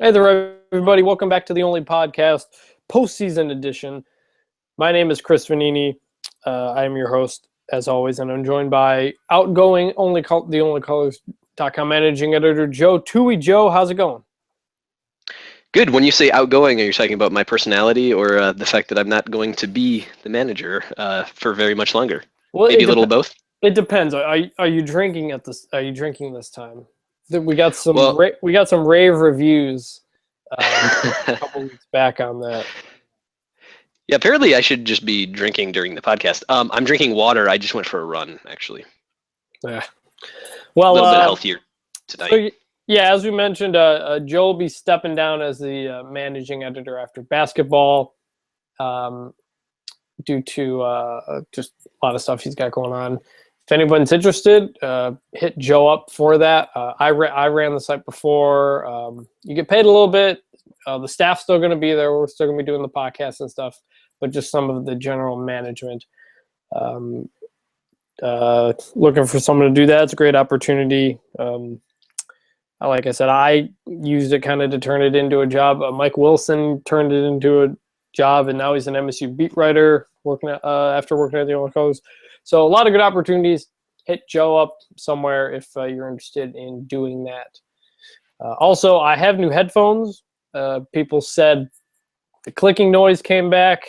Hey there, everybody. Welcome back to the Only Podcast, postseason edition. My name is Chris Vanini. I am your host, as always, and I'm joined by outgoing the OnlyColors.com managing editor, Joe Toohey. Joe, how's it going? Good. When you say outgoing, are you talking about my personality or the fact that I'm not going to be the manager for very much longer? Well, Maybe a little of both. It depends. Are you drinking at this? Are you drinking this time? We got some Well, we got some rave reviews a couple weeks back on that. yeah, apparently I should just be drinking during the podcast. I'm drinking water. I just went for a run, actually. Yeah. A Well, little bit healthier tonight. So, yeah, as we mentioned, Joe will be stepping down as the managing editor after basketball due to just a lot of stuff he's got going on. If anyone's interested, hit Joe up for that. I ran the site before. You get paid a little bit. The staff's still going to be there. We're still going to be doing the podcast and stuff, but just some of the general management. Looking for someone to do that. It's a great opportunity. Like I said, I used it kind of to turn it into a job. Mike Wilson turned it into a job, and now he's an MSU beat writer after working at the Only Colors. So a lot of good opportunities. Hit Joe up somewhere if you're interested in doing that. Also, I have new headphones. People said the clicking noise came back.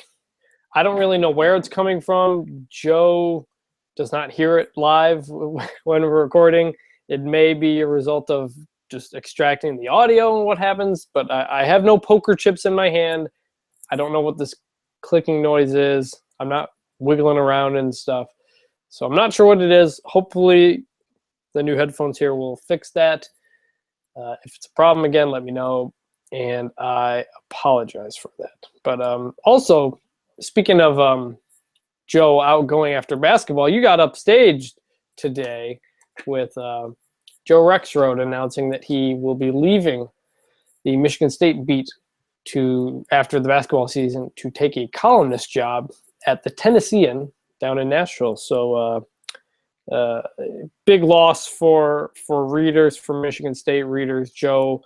I don't really know where it's coming from. Joe does not hear it live when we're recording. It may be a result of just extracting the audio and what happens, but I have no poker chips in my hand. I don't know what this clicking noise is. I'm not wiggling around and stuff. So I'm not sure what it is. Hopefully the new headphones here will fix that. If it's a problem again, let me know. And I apologize for that. But also, speaking of Joe outgoing after basketball, you got upstaged today with Joe Rexrode announcing that he will be leaving the Michigan State beat after the basketball season to take a columnist job at the Tennessean down in Nashville. So big loss for readers, for Michigan State readers. Joe,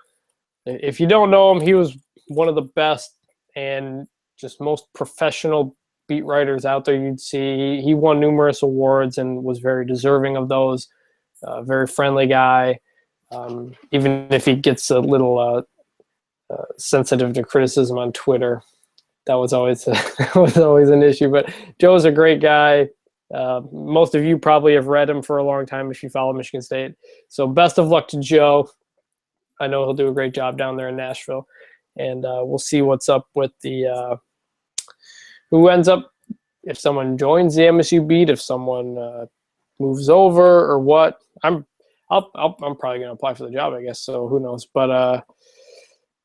if you don't know him, he was one of the best and just most professional beat writers out there you'd see. He won numerous awards and was very deserving of those. Very friendly guy. Even if he gets a little sensitive to criticism on Twitter, that was always an issue. But Joe's a great guy. Most of you probably have read him for a long time if you follow Michigan State. So best of luck to Joe. I know he'll do a great job down there in Nashville. And we'll see what's up with the who ends up, if someone joins the MSU beat, if someone moves over or what. I'm probably going to apply for the job, I guess. So who knows? But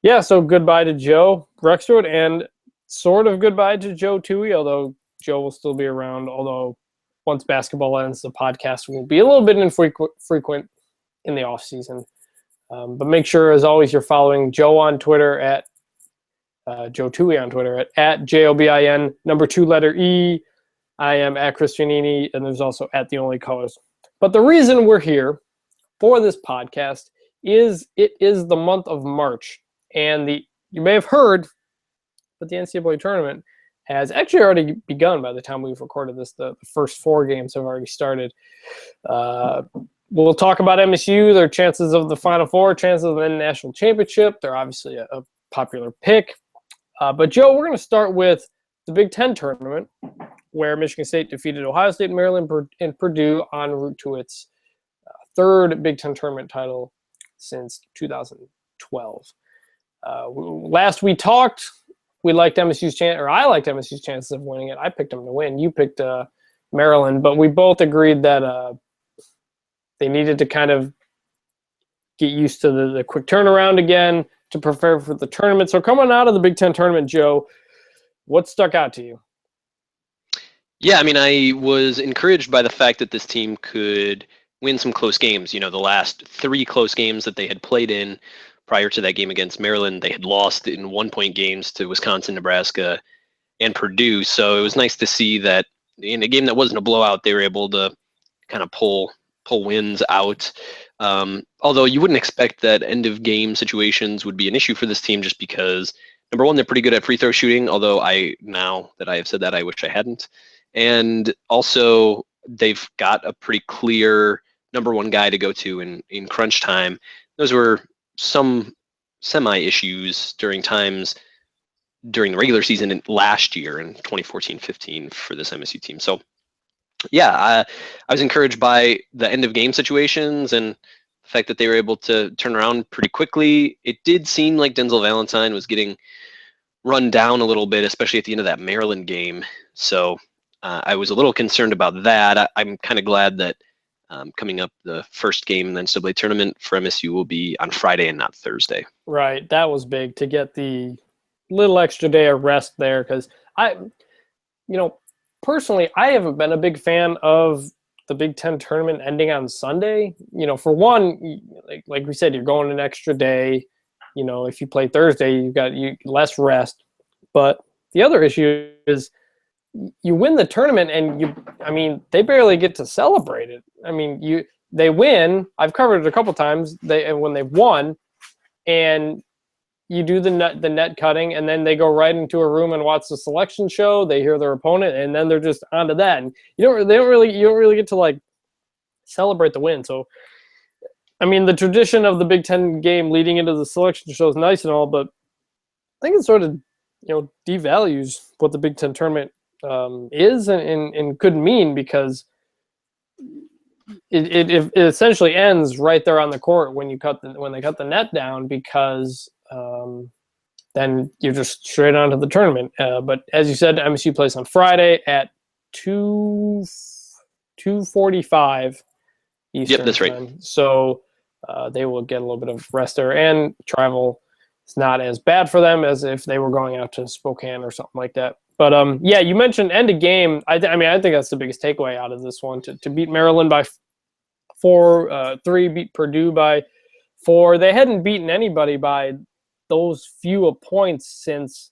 yeah. So goodbye to Joe Rexrode, and sort of goodbye to Joe Toohey. Although Joe will still be around. Although once basketball ends, the podcast will be a little bit infrequent in the off season. But make sure, as always, you're following Joe on Twitter at Joe Toohey on Twitter at JOBIN #2 E. I am at Chris Giannini, and there's also at The Only Colors. But the reason we're here for this podcast is it is the month of March, and you may have heard, but the NCAA tournament has actually already begun by the time we've recorded this. The first 4 games have already started. We'll talk about MSU, their chances of the Final Four, chances of the national championship. They're obviously a popular pick. But, Joe, we're going to start with the Big Ten tournament, where Michigan State defeated Ohio State, Maryland, and Purdue en route to its 3rd Big Ten tournament title since 2012. Last we talked, we liked MSU's chance, or I liked MSU's chances of winning it. I picked them to win. You picked Maryland, but we both agreed that they needed to kind of get used to the quick turnaround again to prepare for the tournament. So coming out of the Big Ten tournament, Joe, what stuck out to you? Yeah, I mean, I was encouraged by the fact that this team could win some close games. You know, the last 3 close games that they had played in prior to that game against Maryland, they had lost in 1-point games to Wisconsin, Nebraska, and Purdue. So it was nice to see that in a game that wasn't a blowout, they were able to kind of pull wins out. Although you wouldn't expect that end of game situations would be an issue for this team, just because number one, they're pretty good at free throw shooting. Although now that I have said that, I wish I hadn't. And also, they've got a pretty clear number one guy to go to in crunch time. Those were some semi issues during the regular season last year in 2014-15 for this MSU team. So yeah, I was encouraged by the end of game situations and the fact that they were able to turn around pretty quickly. It did seem like Denzel Valentine was getting run down a little bit, especially at the end of that Maryland game. So I was a little concerned about that. I'm kind of glad that coming up, the first game in the NCAA tournament for MSU will be on Friday and not Thursday. Right, that was big to get the little extra day of rest there, because personally, I haven't been a big fan of the Big Ten tournament ending on Sunday. For one, like we said, you're going an extra day. If you play Thursday, you've got less rest. But the other issue is you win the tournament and they barely get to celebrate it. They win. I've covered it a couple times. When they've won, and you do the net cutting, and then they go right into a room and watch the selection show. They hear their opponent, and then they're just onto that. And you don't really get to like celebrate the win. So, the tradition of the Big Ten game leading into the selection show is nice and all, but I think it sort of devalues what the Big Ten tournament is and could mean, because it essentially ends right there on the court when they cut the net down, because then you're just straight on to the tournament. But as you said, MSU plays on Friday at 2:45 Eastern. Yep, that's right. Time. So they will get a little bit of rest there, and travel is not as bad for them as if they were going out to Spokane or something like that. But you mentioned end of game. I think that's the biggest takeaway out of this one, to beat Maryland by 3, beat Purdue by 4. They hadn't beaten anybody by those few points since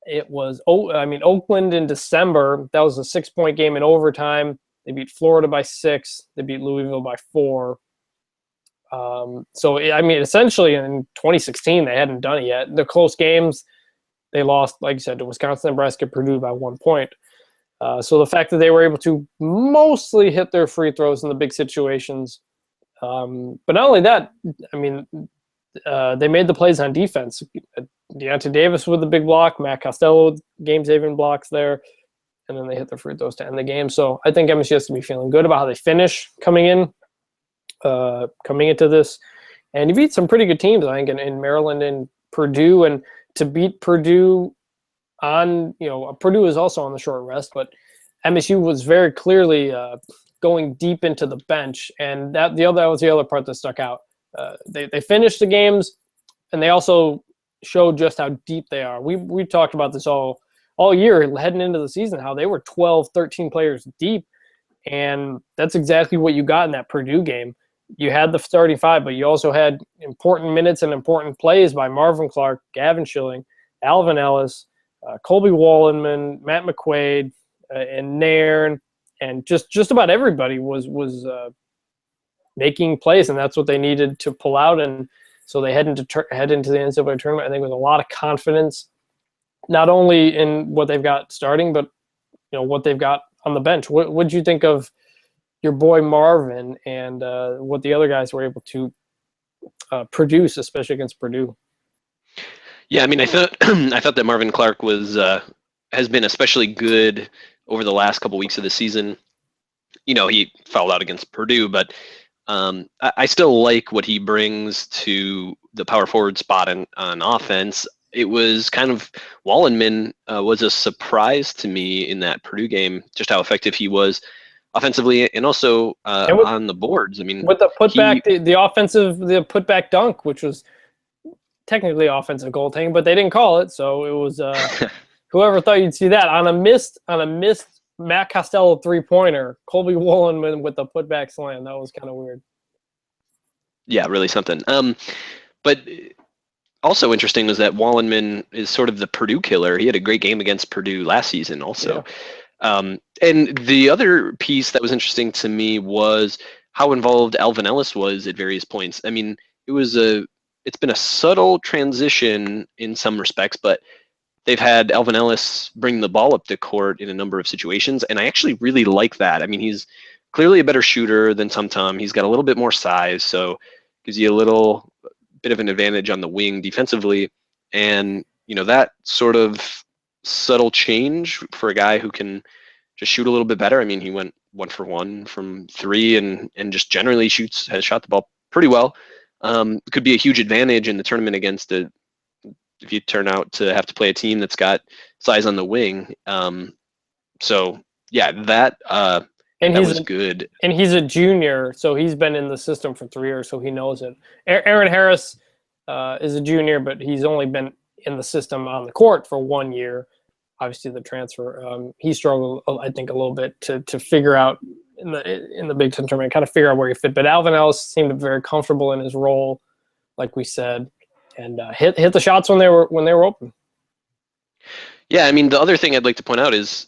it was Oakland in December. That was a 6-point game in overtime. They beat Florida by 6. They beat Louisville by 4. Essentially in 2016 they hadn't done it yet. The close games they lost, like you said, to Wisconsin, Nebraska, Purdue by 1 point. So the fact that they were able to mostly hit their free throws in the big situations, but not only that, they made the plays on defense. Deontay Davis with the big block, Matt Costello with game-saving blocks there, and then they hit their free throws to end the game. So I think MSU has to be feeling good about how they finish coming into this. And you beat some pretty good teams, I think, in Maryland and Purdue. And to beat Purdue Purdue is also on the short rest, but MSU was very clearly going deep into the bench. And that was the other part that stuck out. They finished the games, and they also showed just how deep they are. We talked about this all year heading into the season, how they were 12, 13 players deep, and that's exactly what you got in that Purdue game. You had the starting 5, but you also had important minutes and important plays by Marvin Clark, Gavin Schilling, Alvin Ellis, Colby Wallenman, Matt McQuaid, and Nairn, and just about everybody was making plays, and that's what they needed to pull out. And so they head into the NCAA tournament, I think, with a lot of confidence, not only in what they've got starting, but what they've got on the bench. What did you think of your boy Marvin and what the other guys were able to produce, especially against Purdue? Yeah, I thought that Marvin Clark has been especially good over the last couple weeks of the season. He fouled out against Purdue, but I still like what he brings to the power forward spot on offense. It was kind of Wallenman was a surprise to me in that Purdue game, just how effective he was offensively and also on the boards. With the putback, the putback dunk, which was technically offensive goaltending, but they didn't call it, so it was whoever thought you'd see that on a missed Matt Costello 3-pointer, Colby Wallenman with the putback slam. That was kind of weird. Yeah, really something. But also interesting was that Wallenman is sort of the Purdue killer. He had a great game against Purdue last season also. Yeah. And the other piece that was interesting to me was how involved Alvin Ellis was at various points. I mean, it's been a subtle transition in some respects, but they've had Alvin Ellis bring the ball up the court in a number of situations, and I actually really like that. I mean, he's clearly a better shooter than Tum Tum. He's got a little bit more size, so gives you a little bit of an advantage on the wing defensively. And that sort of subtle change for a guy who can just shoot a little bit better. I mean, he went 1-for-1 from three, and just generally has shot the ball pretty well. Could be a huge advantage in the tournament against if you turn out to have to play a team that's got size on the wing. So yeah, that was good. And he's a junior, so he's been in the system for 3 years, so he knows it. Aaron Harris is a junior, but he's only been in the system on the court for 1 year. Obviously, the transfer, he struggled, I think, a little bit to figure out in the Big Ten tournament, kind of figure out where he fit. But Alvin Ellis seemed very comfortable in his role, like we said, and hit the shots when they were open. Yeah, I mean, the other thing I'd like to point out is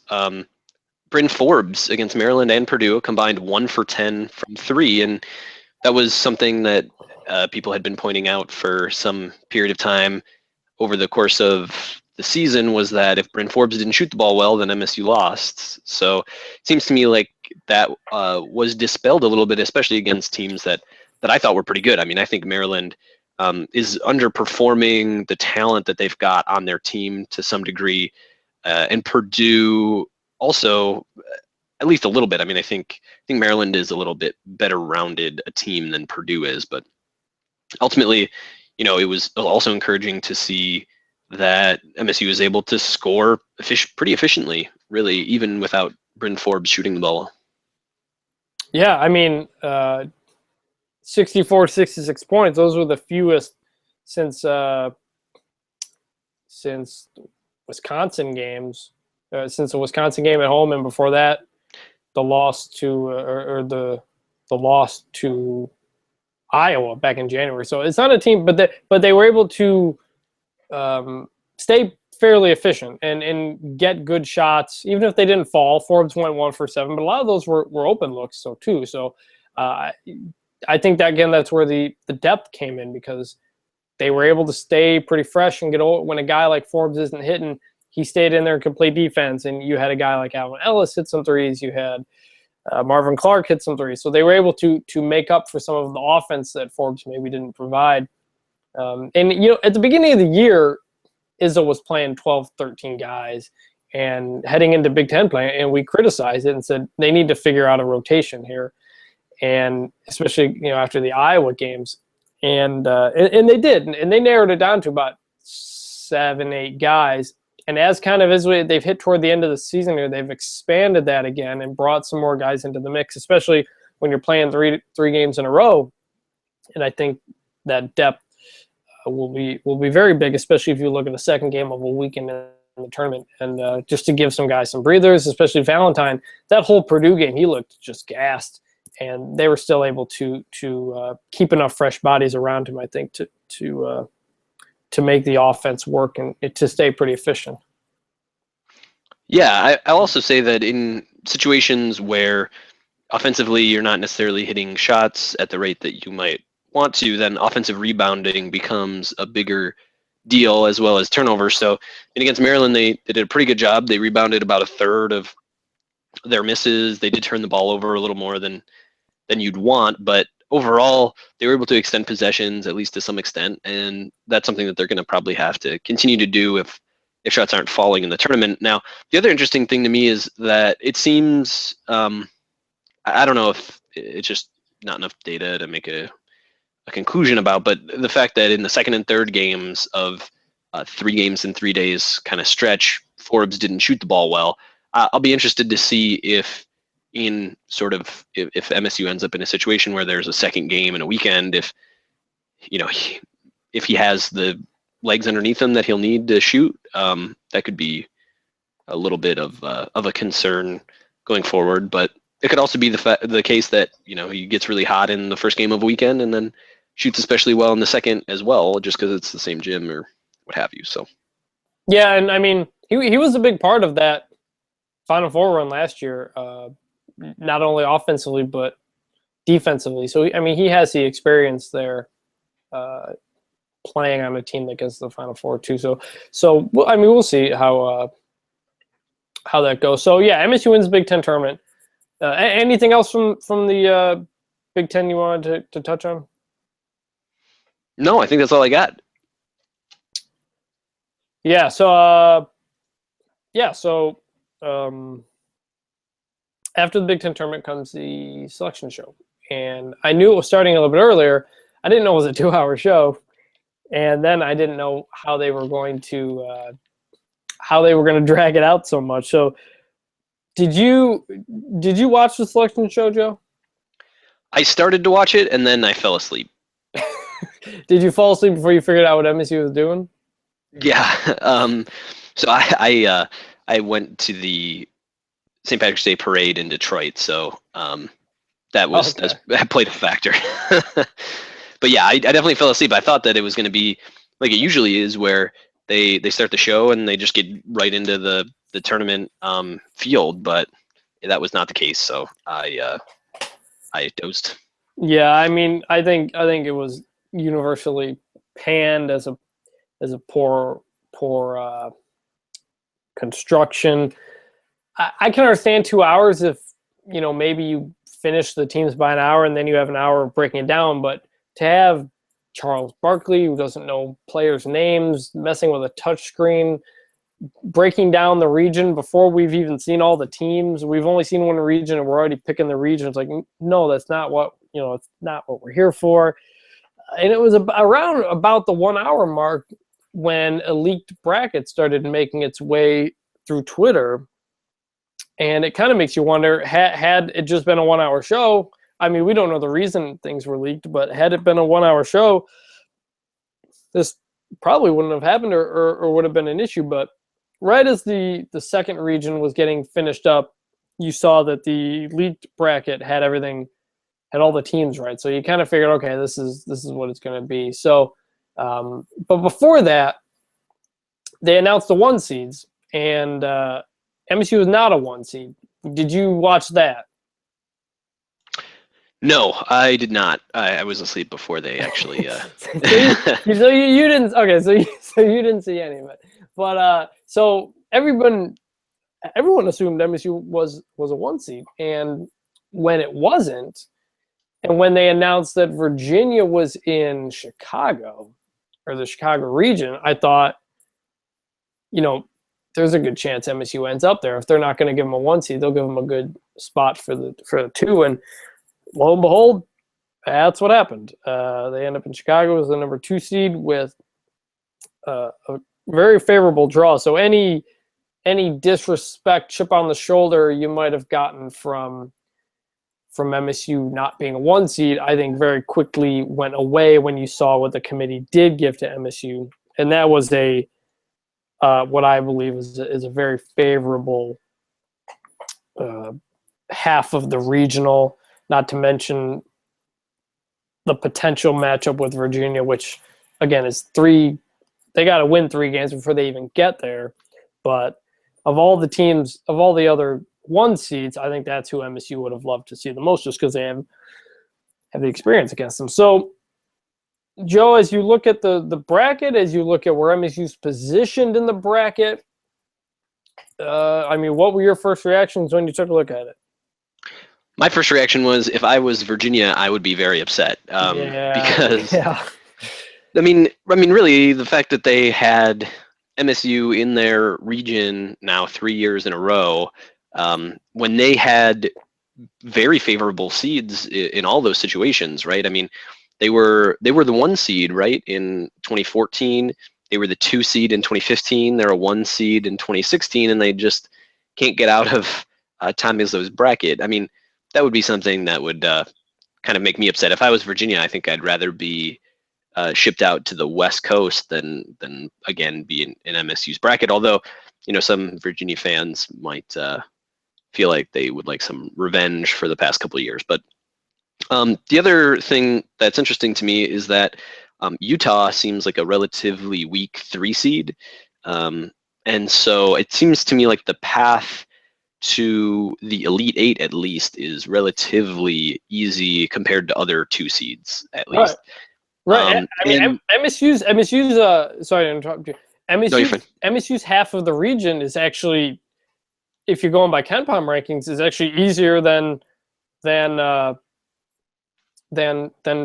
Bryn Forbes against Maryland and Purdue combined 1-for-10 from three, and that was something that people had been pointing out for some period of time over the course of the season, was that if Bryn Forbes didn't shoot the ball well, then MSU lost. So it seems to me like that was dispelled a little bit, especially against teams that I thought were pretty good. I mean, I think Maryland is underperforming the talent that they've got on their team to some degree, and Purdue also at least a little bit. I mean, I think Maryland is a little bit better rounded a team than Purdue is, but ultimately, it was also encouraging to see that MSU was able to score pretty efficiently, really, even without Bryn Forbes shooting the ball. Yeah, I mean, 64, 66 points. Those were the fewest since Wisconsin games, since the Wisconsin game at home, and before that, the loss to the loss to Iowa back in January. So it's not a team, but they were able to stay fairly efficient and get good shots, even if they didn't fall. Forbes went 1-for-7, but a lot of those were open looks, too. So I think that, again, that's where the depth came in, because they were able to stay pretty fresh and get old. When a guy like Forbes isn't hitting, he stayed in there and could play defense. And you had a guy like Alvin Ellis hit some threes. You had Marvin Clark hit some threes. So they were able to make up for some of the offense that Forbes maybe didn't provide. And at the beginning of the year, Izzo was playing 12, 13 guys and heading into Big Ten play, and we criticized it and said they need to figure out a rotation here, and especially after the Iowa games, and they did, and they narrowed it down to about 7, 8 guys. And as they've hit toward the end of the season here, they've expanded that again and brought some more guys into the mix, especially when you're playing three games in a row. And I think that depth will be very big, especially if you look at the second game of a weekend in the tournament. And just to give some guys some breathers, especially Valentine, that whole Purdue game, he looked just gassed, and they were still able to keep enough fresh bodies around him, I think, to make the offense work and to stay pretty efficient. Yeah, I'll also say that in situations where offensively you're not necessarily hitting shots at the rate that you might want to, then offensive rebounding becomes a bigger deal, as well as turnovers. So, and against Maryland, they did a pretty good job. They rebounded about a third of their misses. They did turn the ball over a little more than you'd want, but overall, they were able to extend possessions, at least to some extent, and that's something that they're going to probably have to continue to do if shots aren't falling in the tournament. Now, the other interesting thing to me is that it seems, I don't know if it's just not enough data to make a conclusion about, but the fact that in the second and third games of 3 games in 3 days kind of stretch, Forbes didn't shoot the ball well. I'll be interested to see if MSU ends up in a situation where there's a second game in a weekend, if he has the legs underneath him that he'll need to shoot, that could be a little bit of a concern going forward. But it could also be the case that he gets really hot in the first game of a weekend and then shoots especially well in the second as well, just because it's the same gym or what have you. So yeah, and I mean he was a big part of that Final Four run last year, not only offensively but defensively. So I mean, he has the experience there, playing on a team that gets to the Final Four too. So I mean, we'll see how that goes. So yeah, MSU wins the Big Ten tournament. Anything else from the Big Ten you wanted to touch on? No, I think that's all I got. Yeah. So after the Big Ten tournament comes the selection show, and I knew it was starting a little bit earlier. I didn't know it was a 2-hour show, and then I didn't know how they were going to drag it out so much. So, did you watch the selection show, Joe? I started to watch it and then I fell asleep. Did you fall asleep before you figured out what MSU was doing? Yeah. So I went to the St. Patrick's Day parade in Detroit, so that played a factor. But yeah, I definitely fell asleep. I thought that it was going to be like it usually is, where they start the show and they just get right into the tournament field, but that was not the case. So I dozed. Yeah, I mean, I think it was universally panned as a poor construction. I can understand 2 hours if maybe you finish the teams by an hour and then you have an hour of breaking it down, but to have Charles Barkley, who doesn't know players' names, messing with a touchscreen, breaking down the region before we've even seen all the teams. We've only seen one region and we're already picking the region. It's like, no, that's not what, it's not what we're here for. And it was around about the 1 hour mark when a leaked bracket started making its way through Twitter. And it kind of makes you wonder, had it just been a 1 hour show, I mean, we don't know the reason things were leaked, but had it been a 1 hour show, this probably wouldn't have happened or would have been an issue. But right as the second region was getting finished up, you saw that the leaked bracket had all the teams right. So you kind of figured, okay, this is what it's going to be. So, but before that, they announced the 1 seeds, and MSU was not a 1 seed. Did you watch that? No, I did not. I was asleep before they actually. So you didn't. Okay, so you didn't see any of it. But so everyone assumed MSU was a 1 seed, and when it wasn't, and when they announced that Virginia was in Chicago or the Chicago region, I thought, there's a good chance MSU ends up there. If they're not going to give them a 1 seed, they'll give them a good spot for the 2. And lo and behold, that's what happened. They end up in Chicago as the number 2 seed with a very favorable draw. So any disrespect, chip on the shoulder you might have gotten from MSU not being a 1 seed, I think very quickly went away when you saw what the committee did give to MSU, and that was what I believe is a very favorable half of the regional. Not to mention the potential matchup with Virginia, which again is 3. They got to win 3 games before they even get there. But of all the teams, of all the other 1 seeds, I think that's who MSU would have loved to see the most, just because they have the experience against them. So, Joe, as you look at the bracket, as you look at where MSU's positioned in the bracket, I mean, what were your first reactions when you took a look at it? My first reaction was, if I was Virginia, I would be very upset. Because I mean, really, the fact that they had MSU in their region now 3 years in a row, when they had very favorable seeds in all those situations, right? I mean, they were the 1 seed, right, in 2014. They were the 2 seed in 2015. They're a 1 seed in 2016, and they just can't get out of Tom Izzo's bracket. I mean, that would be something that would kind of make me upset. If I was Virginia, I think I'd rather be shipped out to the West Coast than again be in MSU's bracket. Although, some Virginia fans might feel like they would like some revenge for the past couple of years. But the other thing that's interesting to me is that Utah seems like a relatively weak 3 seed. And so it seems to me like the path to the Elite Eight at least is relatively easy compared to other 2 seeds at least. Right. I mean, MSU's. Sorry to interrupt you. No, you're fine. MSU's half of the region is actually, if you're going by KenPom rankings, is actually easier than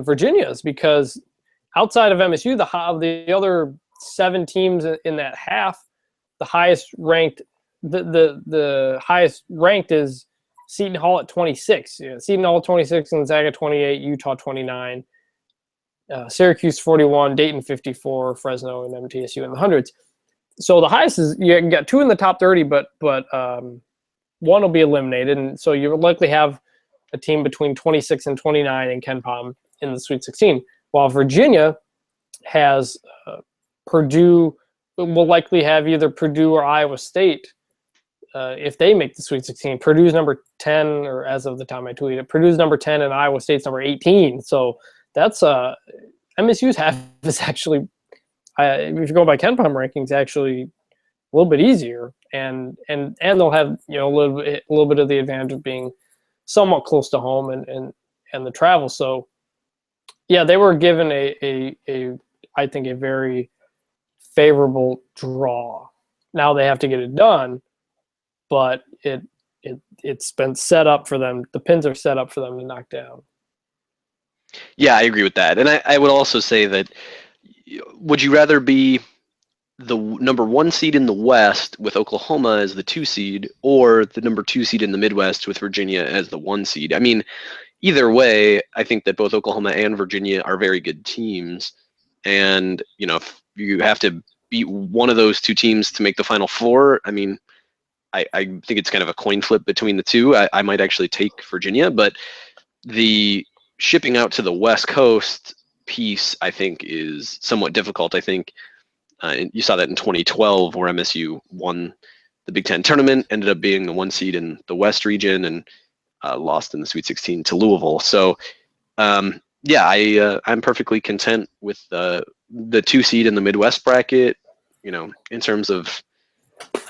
Virginia's, because outside of MSU, the other 7 teams in that half, the highest ranked is Seton Hall at 26. Yeah, Seton Hall 26, Gonzaga 28, Utah 29. Syracuse 41, Dayton 54, Fresno and MTSU in the hundreds. So the highest is, you got 2 in the top 30, but 1 will be eliminated, and so you'll likely have a team between 26 and 29 in KenPom in the Sweet 16. While Virginia has Purdue, will likely have either Purdue or Iowa State if they make the Sweet 16. Purdue's number 10, or as of the time I tweeted, Purdue's number 10 and Iowa State's number 18. So that's MSU's half is actually, if you go by KenPom rankings, actually a little bit easier, and they'll have a little bit of the advantage of being somewhat close to home and the travel. So yeah, they were given a I think a very favorable draw. Now they have to get it done, but it's been set up for them. The pins are set up for them to knock down. Yeah, I agree with that. And I would also say that, would you rather be the number 1 seed in the West with Oklahoma as the 2 seed, or the number 2 seed in the Midwest with Virginia as the 1 seed? I mean, either way, I think that both Oklahoma and Virginia are very good teams. And, if you have to beat one of those 2 teams to make the Final Four, I mean, I think it's kind of a coin flip between the 2. I might actually take Virginia, but the shipping out to the West Coast piece, I think, is somewhat difficult. I think you saw that in 2012, where MSU won the Big Ten tournament, ended up being the 1 seed in the West region, and lost in the Sweet 16 to Louisville. So, I'm perfectly content with the 2 seed in the Midwest bracket. In terms of,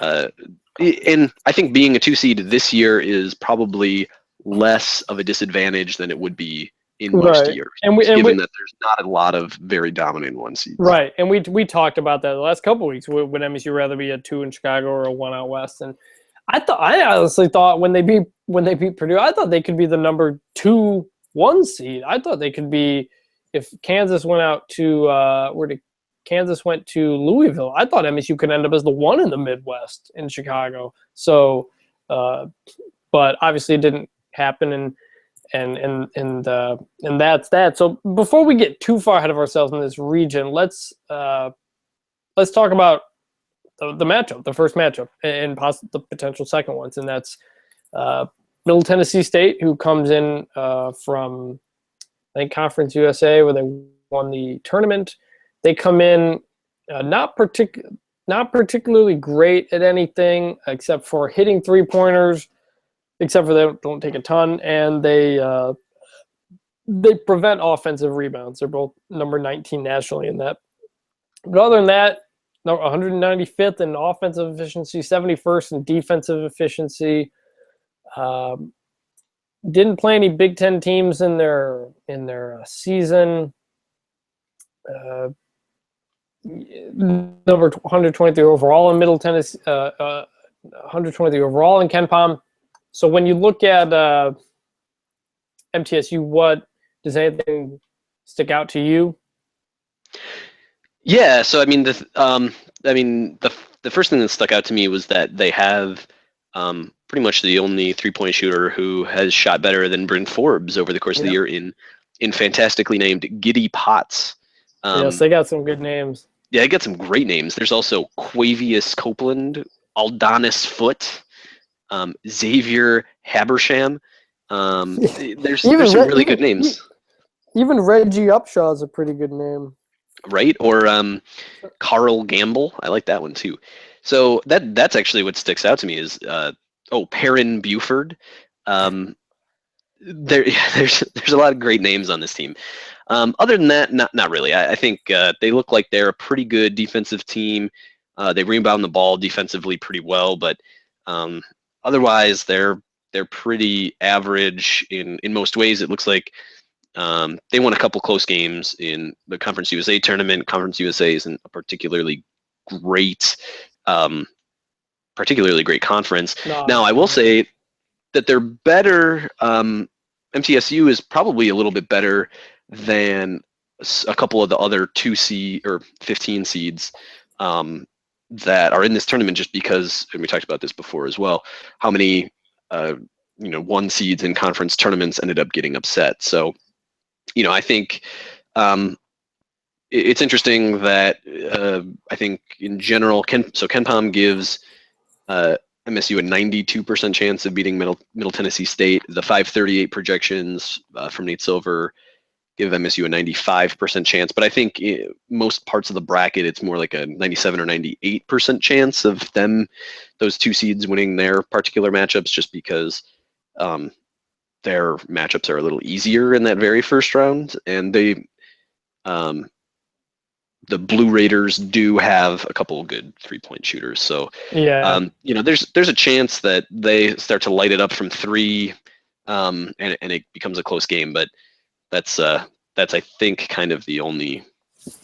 and I think being a 2 seed this year is probably less of a disadvantage than it would be in most years, given that there's not a lot of very dominant 1 seeds. Right, and we talked about that the last couple of weeks. Would MSU rather be a 2 in Chicago or a 1 out west? And I honestly thought when they beat Purdue, I thought they could be the number 2 1 seed. I thought they could be, if Kansas went out to Kansas went to Louisville, I thought MSU could end up as the 1 in the Midwest in Chicago. So, but obviously it didn't happen, and that's that. So before we get too far ahead of ourselves in this region, let's talk about the matchup, the first matchup, and the potential second ones, and that's Middle Tennessee State, who comes in from, I think, Conference USA, where they won the tournament. They come in not particularly great at anything except for hitting 3-pointers, except for they don't take a ton, and they prevent offensive rebounds. They're both number 19 nationally in that. But other than that, 195th in offensive efficiency, 71st in defensive efficiency. Didn't play any Big Ten teams in their season. Number 123 overall in Middle Tennessee, 123 overall in KenPom. So when you look at MTSU, what does anything stick out to you? Yeah, so the first thing that stuck out to me was that they have pretty much the only 3-point shooter who has shot better than Bryn Forbes over the course of the year in fantastically named Giddy Potts. Yes, they got some good names. Yeah, they got some great names. There's also Quavius Copeland, Aldonis Foote, Xavier Habersham. There's some really good names. Even Reggie Upshaw is a pretty good name. Right? Or Carl Gamble. I like that one too. So that's actually what sticks out to me is Perrin Buford. There's a lot of great names on this team. Other than that, not really. I think they look like they're a pretty good defensive team. They rebound the ball defensively pretty well, but other otherwise, they're pretty average in most ways. It looks like they won a couple close games in the Conference USA tournament. Conference USA isn't a great, um, particularly great conference. No, Now, I will say that they're better. MTSU is probably a little bit better than a couple of the other 2 seed or 15 seeds that are in this tournament, just because, and we talked about this before as well, how many 1 seeds in conference tournaments ended up getting upset. So, I think it's interesting that I think in general, KenPom gives MSU a 92% chance of beating Middle Tennessee State. The 538 projections from Nate Silver give MSU a 95% chance, but I think most parts of the bracket, it's more like a 97 or 98% chance of those 2 seeds winning their particular matchups, just because their matchups are a little easier in that very first round, and the Blue Raiders do have a couple of good 3-point shooters. So, yeah, there's a chance that they start to light it up from 3, and it becomes a close game. But that's I think kind of the only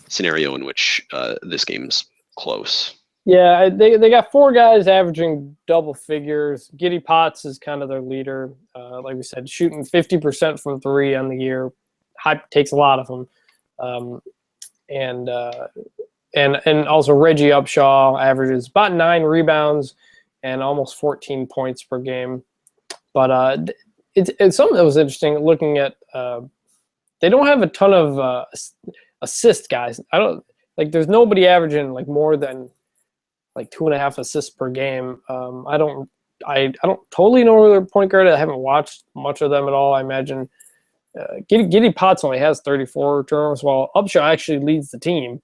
scenario in which this game's close. yeah. They got 4 guys averaging double figures. Giddy Potts is kind of their leader. Like we said, shooting 50% from 3 on the year. Takes a lot of them. And also Reggie Upshaw averages about 9 rebounds and almost 14 points per game. But it's something that was interesting looking at. They don't have a ton of assist guys. There's nobody averaging like more than like 2.5 assists per game. I don't totally know their point guard. I haven't watched much of them at all. I imagine Giddy Potts only has 34 turnovers, while Upshaw actually leads the team.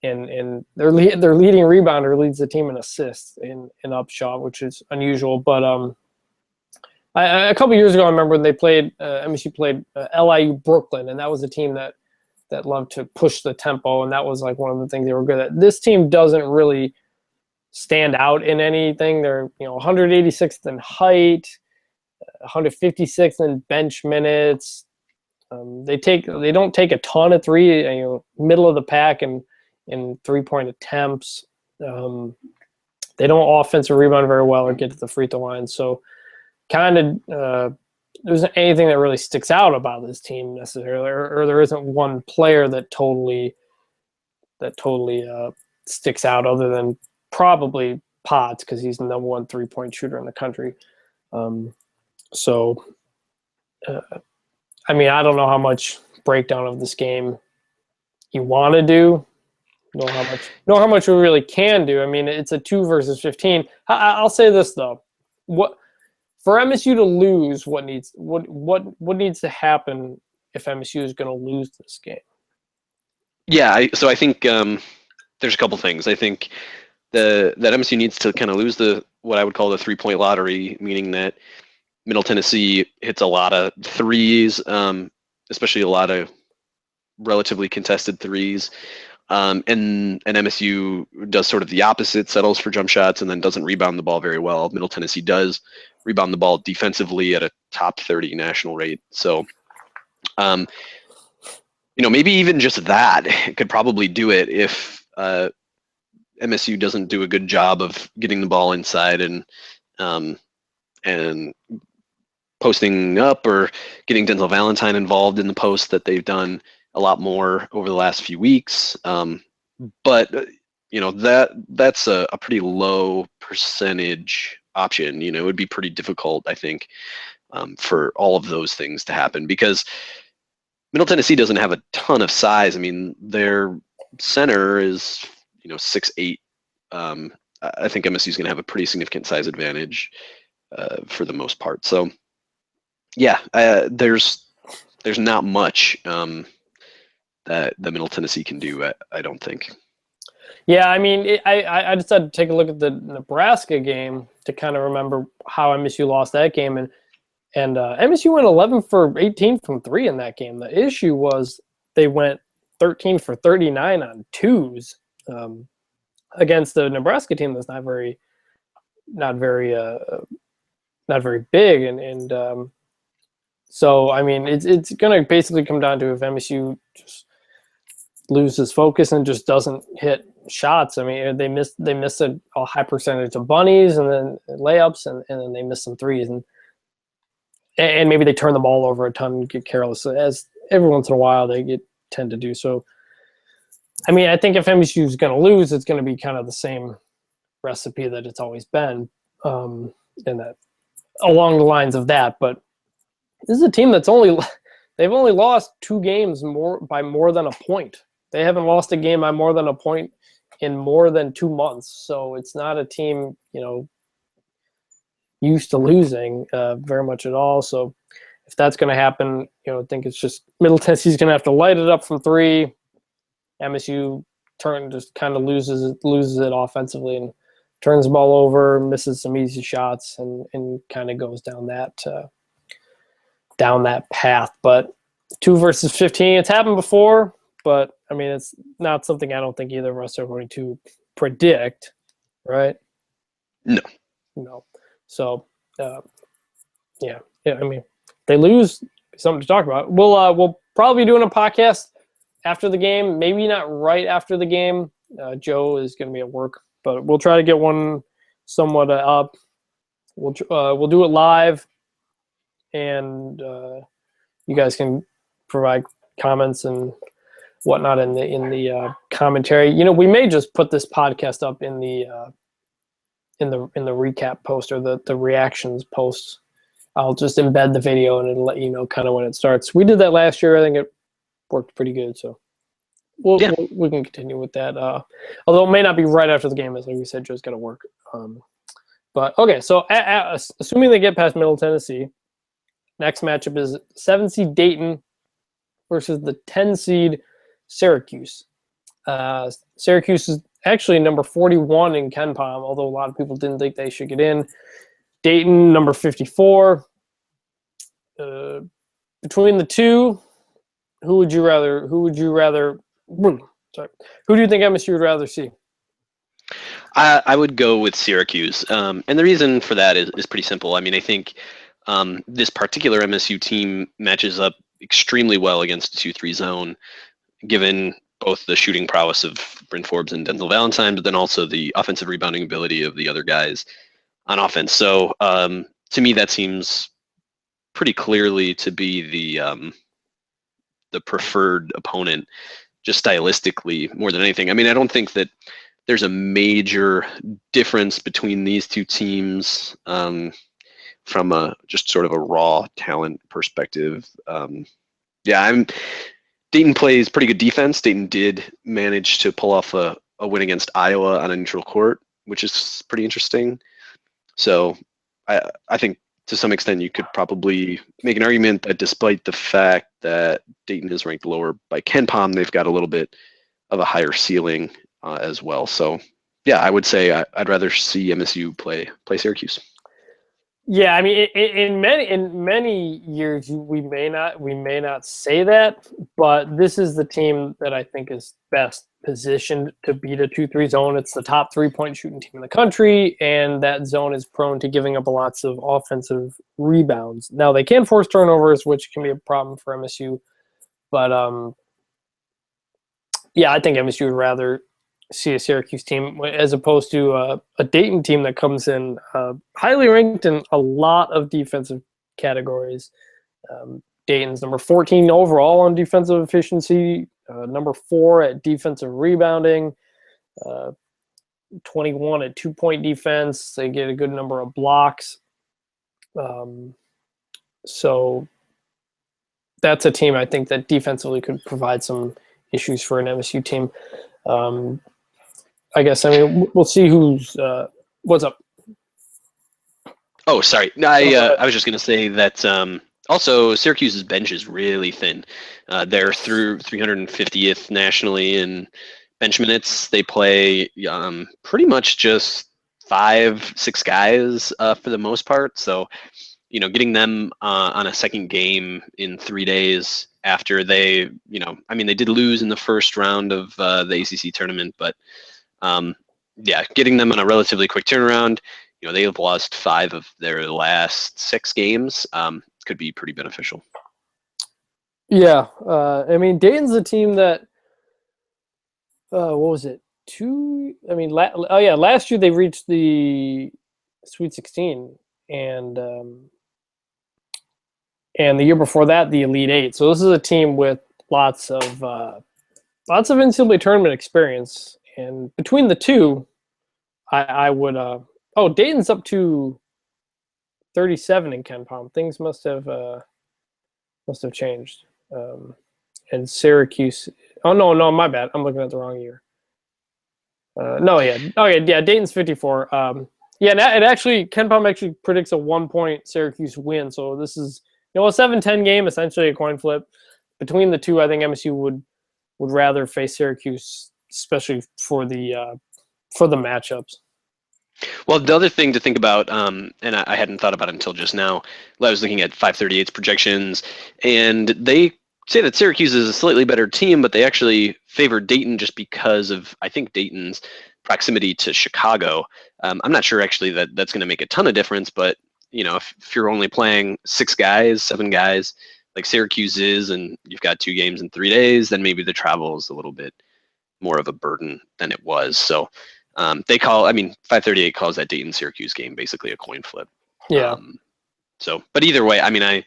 And their leading rebounder leads the team in assists in Upshaw, which is unusual. But a couple years ago, I remember when they played MSU played LIU Brooklyn, and that was a team that loved to push the tempo, and that was like one of the things they were good at. This team doesn't really stand out in anything. They're 186th in height, 156th in bench minutes. They don't take a ton of 3, middle of the pack and in 3-point attempts. They don't offensive rebound very well or get to the free throw line. So kind of there isn't anything that really sticks out about this team necessarily, or there isn't one player that totally sticks out other than probably Potts, because he's the number 1 3-point shooter in the country. I mean, I don't know how much breakdown of this game you want to do. Know how much we really can do. I mean, it's a 2 versus 15. I'll say this though: for MSU to lose, what needs to happen if MSU is going to lose this game? Yeah, so I think there's a couple things. I think that MSU needs to kind of lose what I would call the 3-point lottery, meaning that Middle Tennessee hits a lot of 3s, especially a lot of relatively contested 3s. And MSU does sort of the opposite, settles for jump shots and then doesn't rebound the ball very well. Middle Tennessee does rebound the ball defensively at a top 30 national rate. So, maybe even just that could probably do it if MSU doesn't do a good job of getting the ball inside and posting up or getting Denzel Valentine involved in the post that they've done a lot more over the last few weeks. But that's a pretty low percentage option. It would be pretty difficult, I think, for all of those things to happen, because Middle Tennessee doesn't have a ton of size. I mean, their center is 6'8". I think MSU is going to have a pretty significant size advantage for the most part. So, yeah, there's not much that the Middle Tennessee can do, I don't think. Yeah, I mean, I just had to take a look at the Nebraska game to kind of remember how MSU lost that game, and MSU went 11 for 18 from 3 in that game. The issue was they went 13 for 39 on 2s against the Nebraska team that's not very not very big, and so I mean it's going to basically come down to if MSU just loses focus and just doesn't hit shots. I mean they miss a high percentage of bunnies and then layups and then they miss some threes and maybe they turn the ball over a ton and get careless, as every once in a while they tend to do. So I mean I think if MSU is going to lose, it's going to be kind of the same recipe that it's always been, and that along the lines of that. But this is a team they've only lost 2 games by more than a point. They haven't lost a game by more than a point in more than 2 months. So it's not a team, used to losing very much at all. So if that's going to happen, I think it's just Middle Tennessee's going to have to light it up from 3. MSU just kind of loses it offensively and turns the ball over, misses some easy shots, and kind of goes down that path. But 2 versus 15, it's happened before, but I mean it's not something I don't think either of us are going to predict, right? No. So yeah. I mean they lose, something to talk about. We'll probably be doing a podcast after the game, maybe not right after the game. Joe is going to be at work, but we'll try to get one somewhat up. We'll do it live, and you guys can provide comments and whatnot in the commentary. We may just put this podcast up in the recap post or the reactions post. I'll just embed the video and it'll let you know kind of when it starts. We did that last year. I think it worked pretty good, so we can continue with that. Although it may not be right after the game, as like we said, Joe's got to work. But okay, so assuming they get past Middle Tennessee, next matchup is 7 seed Dayton versus the 10 seed Syracuse. Syracuse is actually number 41 in KenPom, although a lot of people didn't think they should get in. Dayton number 54. Between the two, who do you think MSU would rather see? I would go with Syracuse. And the reason for that is pretty simple. I mean, I think this particular MSU team matches up extremely well against a 2-3 zone, given both the shooting prowess of Bryn Forbes and Denzel Valentine, but then also the offensive rebounding ability of the other guys on offense. So to me, that seems pretty clearly to be the preferred opponent, just stylistically more than anything. I mean, I don't think that there's a major difference between these two teams from a just sort of a raw talent perspective. Dayton plays pretty good defense. Dayton did manage to pull off a win against Iowa on a neutral court, which is pretty interesting. So I think to some extent you could probably make an argument that despite the fact that Dayton is ranked lower by KenPom, they've got a little bit of a higher ceiling as well. So yeah, I would say I'd rather see MSU play Syracuse. Yeah, I mean, in many years we may not say that, but this is the team that I think is best positioned to beat a 2-3 zone. It's the top 3-point shooting team in the country, and that zone is prone to giving up lots of offensive rebounds. Now they can force turnovers, which can be a problem for MSU, but yeah, I think MSU would rather see a Syracuse team as opposed to a Dayton team that comes in highly ranked in a lot of defensive categories. Dayton's number 14 overall on defensive efficiency, number 4 at defensive rebounding, 21 at 2-point defense. They get a good number of blocks. So that's a team I think that defensively could provide some issues for an MSU team. I guess, I mean, we'll see who's what's up. Oh, sorry. No, I was just going to say that also Syracuse's bench is really thin. They're through 350th nationally in bench minutes. They play pretty much just 5-6 guys for the most part. So, getting them on a second game in 3 days after they, they did lose in the first round of the ACC tournament, but getting them on a relatively quick turnaround, they have lost 5 of their last 6 games. Could be pretty beneficial. Yeah, I mean, Dayton's a team that, what was it? Last year they reached the Sweet 16, and the year before that the Elite Eight. So this is a team with lots of NCAA tournament experience, and between the two, I would. Dayton's up to 37 in KenPom. Things must have changed. And Syracuse. Oh no, my bad. I'm looking at the wrong year. Dayton's 54. It actually KenPom actually predicts a 1-point Syracuse win. So this is a 7-10 game, essentially a coin flip. Between the two, I think MSU would rather face Syracuse, especially for the matchups. Well, the other thing to think about, and I hadn't thought about it until just now, I was looking at 538's projections, and they say that Syracuse is a slightly better team, but they actually favor Dayton just because of, I think, Dayton's proximity to Chicago. I'm not sure actually that's going to make a ton of difference, but if you're only playing 7 guys, like Syracuse is, and you've got 2 games in 3 days, then maybe the travel is a little bit more of a burden than it was. So 538 calls that Dayton-Syracuse game basically a coin flip. Yeah. But either way, I'm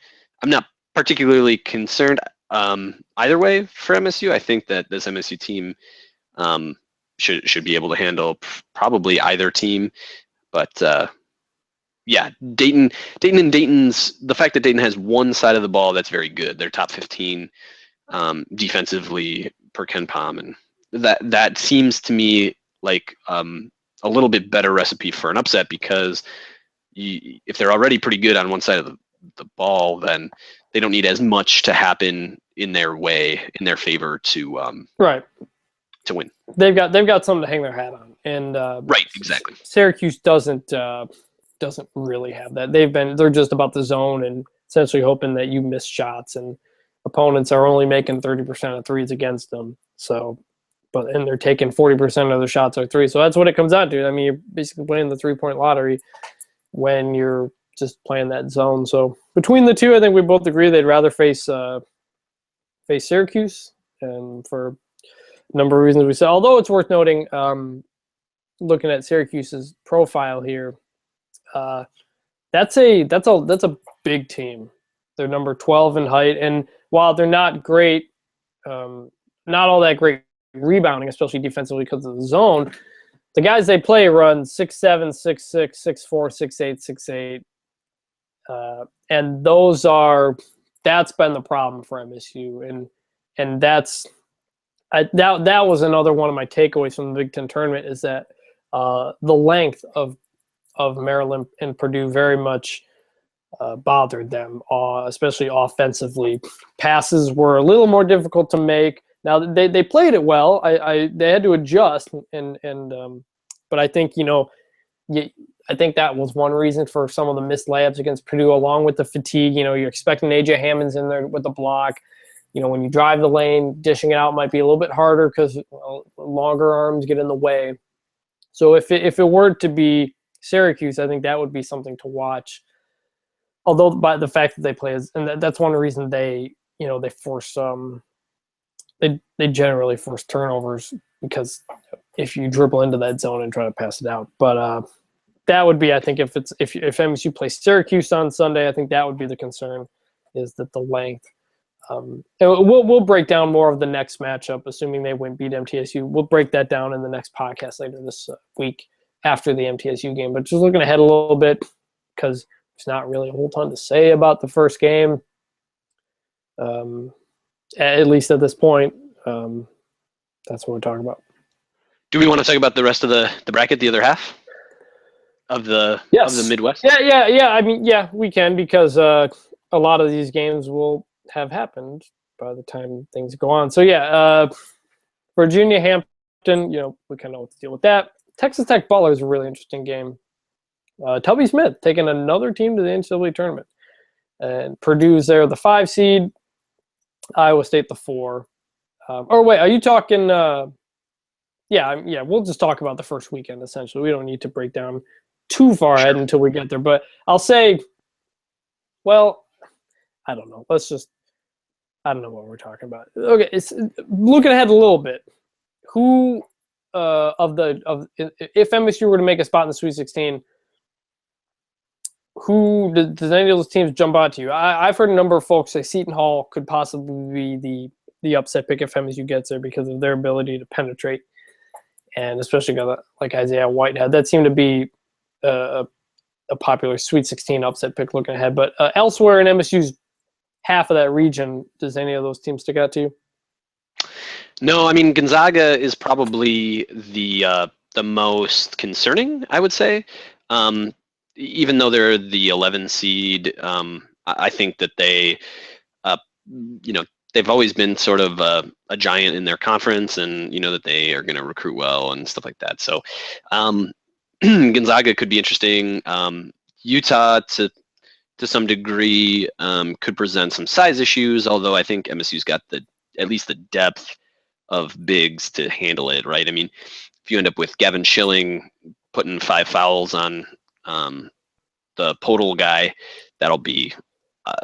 not particularly concerned either way for MSU. I think that this MSU team should be able to handle probably either team. But Dayton and Dayton's, the fact that Dayton has one side of the ball that's very good. They're top 15 defensively per KenPom, and that seems to me like a little bit better recipe for an upset, because if they're already pretty good on one side of the ball, then they don't need as much to happen in their favor to win. They've got something to hang their hat on, and right, exactly. Syracuse doesn't really have that. They're just about the zone and essentially hoping that you miss shots, and opponents are only making 30% of threes against them. So. And they're taking 40% of their shots are threes. So that's what it comes down to. I mean, you're basically playing the 3-point lottery when you're just playing that zone. So between the two, I think we both agree they'd rather face Syracuse, and for a number of reasons we said. Although it's worth noting, looking at Syracuse's profile here, that's a big team. They're number 12 in height, and while they're not great, not all that great rebounding, especially defensively because of the zone, the guys they play run 6'7", 6'6", 6'4", 6'8", 6'8", and that's been the problem for MSU, and that was another one of my takeaways from the Big Ten tournament, is that the length of Maryland and Purdue very much bothered them, especially offensively. Passes were a little more difficult to make. Now they played it well. They had to adjust, but I think I think that was one reason for some of the missed layups against Purdue, along with the fatigue. You're expecting AJ Hammond's in there with the block. When you drive the lane, dishing it out might be a little bit harder because longer arms get in the way. So if it were to be Syracuse, I think that would be something to watch. Although by the fact that they play, and that's one reason they force they generally force turnovers, because if you dribble into that zone and try to pass it out. But that would be, I think, if MSU plays Syracuse on Sunday, I think that would be the concern, is that the length. And we'll break down more of the next matchup, assuming they beat MTSU. We'll break that down in the next podcast later this week after the MTSU game. But just looking ahead a little bit, because there's not really a whole ton to say about the first game. At least at this point, that's what we're talking about. Do we want to talk about the rest of the bracket, the other half of the Midwest? Yeah. I mean, yeah, we can, because a lot of these games will have happened by the time things go on. So yeah, Virginia Hampton, we kind of know what to deal with that. Texas Tech Butler is a really interesting game. Tubby Smith taking another team to the NCAA tournament, and Purdue's there, the 5 seed. Iowa State, the 4. Wait, are you talking? Yeah. We'll just talk about the first weekend. Essentially, we don't need to break down too far ahead Sure. until we get there. But I'll say, well, I don't know. I don't know what we're talking about. Okay, it's looking ahead a little bit. Who if MSU were to make a spot in the Sweet 16, does any of those teams jump out to you? I've heard a number of folks say Seton Hall could possibly be the upset pick if MSU gets there because of their ability to penetrate, and especially got like Isaiah Whitehead. That seemed to be a popular Sweet 16 upset pick looking ahead. But elsewhere in MSU's half of that region, does any of those teams stick out to you? No, I mean Gonzaga is probably the most concerning, I would say. Even though they're the 11 seed, I think that they, they've always been sort of a giant in their conference, and that they are going to recruit well and stuff like that. So Gonzaga could be interesting. Utah to some degree could present some size issues, although I think MSU's got at least the depth of bigs to handle it, right? I mean, if you end up with Gavin Schilling putting 5 fouls on the Podol guy, that'll be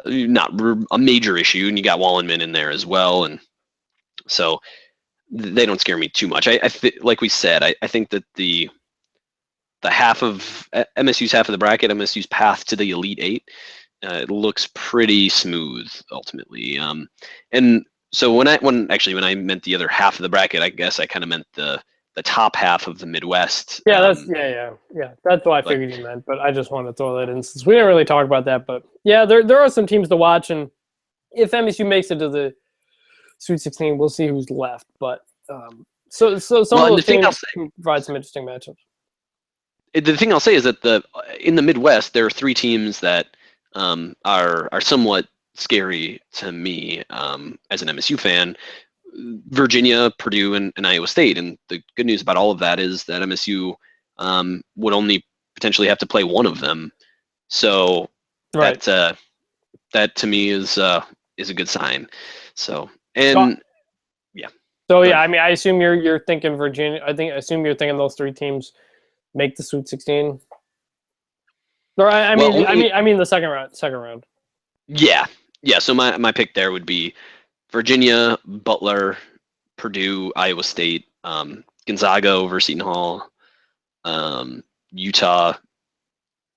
not a major issue, and you got Wallenman in there as well, and so they don't scare me too much. Like we said, I think that the half of MSU's half of the bracket, MSU's path to the Elite Eight, it looks pretty smooth ultimately. And so when I meant the other half of the bracket, I guess I kind of meant the top half of the Midwest. Yeah, that's what I figured you meant, but I just wanted to throw that in since we didn't really talk about that. But yeah, there are some teams to watch, and if MSU makes it to the Sweet 16, we'll see who's left. But so some of those teams provide some interesting matchups. The thing I'll say is that in the Midwest, there are 3 teams that are somewhat scary to me as an MSU fan: Virginia, Purdue, and Iowa State. And the good news about all of that is that MSU would only potentially have to play one of them. So right. that to me is a good sign. So and yeah. So yeah, I mean, I assume you're thinking Virginia. I assume you're thinking those 3 teams make the Sweet 16. Or I mean the second round. Yeah. So my pick there would be Virginia, Butler, Purdue, Iowa State, Gonzaga over Seton Hall, Utah.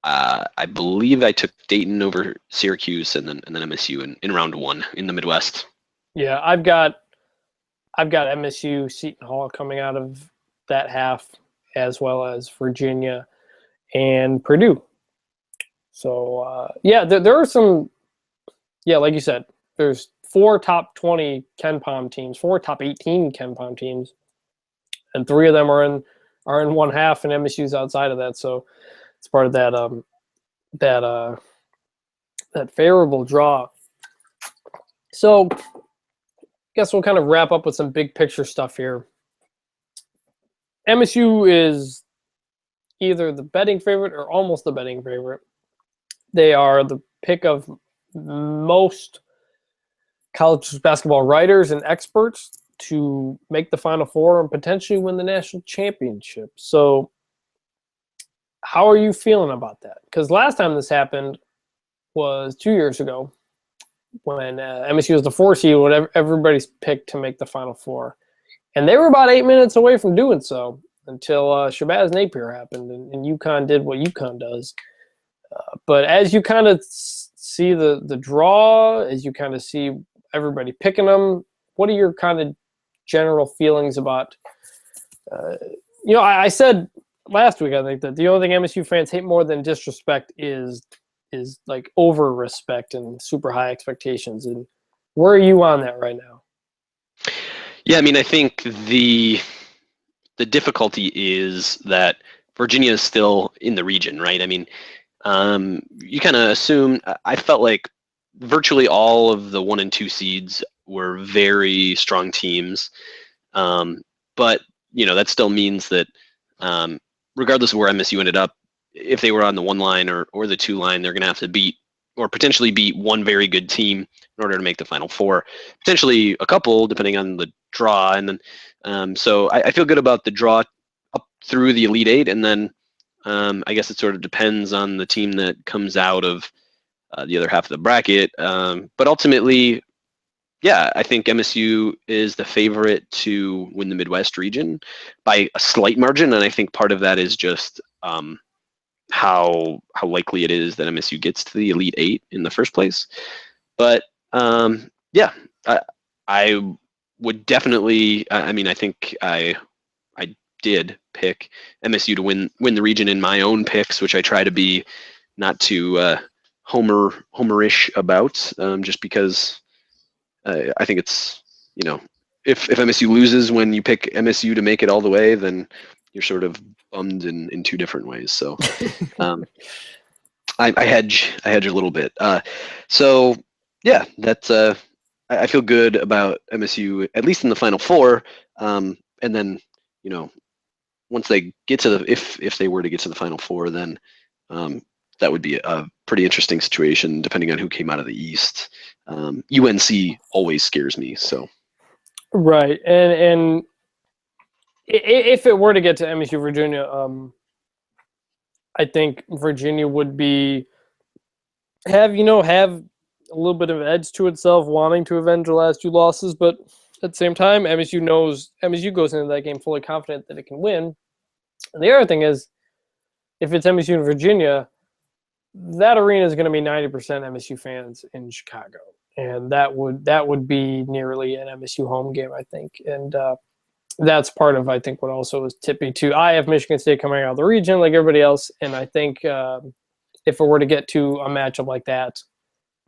I believe I took Dayton over Syracuse, and then MSU in round 1 in the Midwest. Yeah, I've got MSU, Seton Hall coming out of that half, as well as Virginia and Purdue. So there are some. Yeah, like you said, there's 4 top 20 KenPom teams, 4 top 18 KenPom teams, and 3 of them are in one half, and MSU's outside of that. So it's part of that favorable draw. So I guess we'll kind of wrap up with some big picture stuff here. MSU is either the betting favorite or almost the betting favorite. They are the pick of most college basketball writers and experts to make the Final Four and potentially win the national championship. So how are you feeling about that? Because last time this happened was 2 years ago when MSU was the 4 seed, whatever everybody's picked to make the Final Four. And they were about 8 minutes away from doing so until Shabazz Napier happened, and UConn did what UConn does. But as you kind of see the draw, as you kind of see everybody picking them, what are your kind of general feelings about I said last week, I think, that the only thing MSU fans hate more than disrespect is like over respect and super high expectations. And where are you on that right now? Yeah, I mean, I think the difficulty is that Virginia is still in the region, right? I mean, you kind of assume. I felt like virtually all of the 1 and 2 seeds were very strong teams, but that still means that regardless of where MSU ended up, if they were on the 1 line or the 2 line, they're going to have to beat or potentially beat one very good team in order to make the Final Four, potentially a couple depending on the draw. And then so I feel good about the draw up through the Elite Eight, and then I guess it sort of depends on the team that comes out of the other half of the bracket. But ultimately, yeah, I think MSU is the favorite to win the Midwest region by a slight margin, and I think part of that is just how likely it is that MSU gets to the Elite Eight in the first place. But yeah, I would definitely. I mean, I think I did pick MSU to win the region in my own picks, which I try to be not too homerish about, just because I think it's, if MSU loses when you pick MSU to make it all the way, then you're sort of bummed in two different ways. So I hedge a little bit. So yeah, that's I feel good about MSU at least in the Final Four, and then once they get to if they were to get to the Final Four, then that would be a pretty interesting situation depending on who came out of the East. UNC always scares me. So right, and if it were to get to MSU Virginia, I think Virginia would have a little bit of edge to itself, wanting to avenge the last two losses, but at the same time, MSU goes into that game fully confident that it can win. And the other thing is, if it's MSU and Virginia, that arena is going to be 90% MSU fans in Chicago, and that would be nearly an MSU home game, I think, and that's part of, I think, what also is tipping too. I have Michigan State coming out of the region like everybody else, and I think if it were to get to a matchup like that,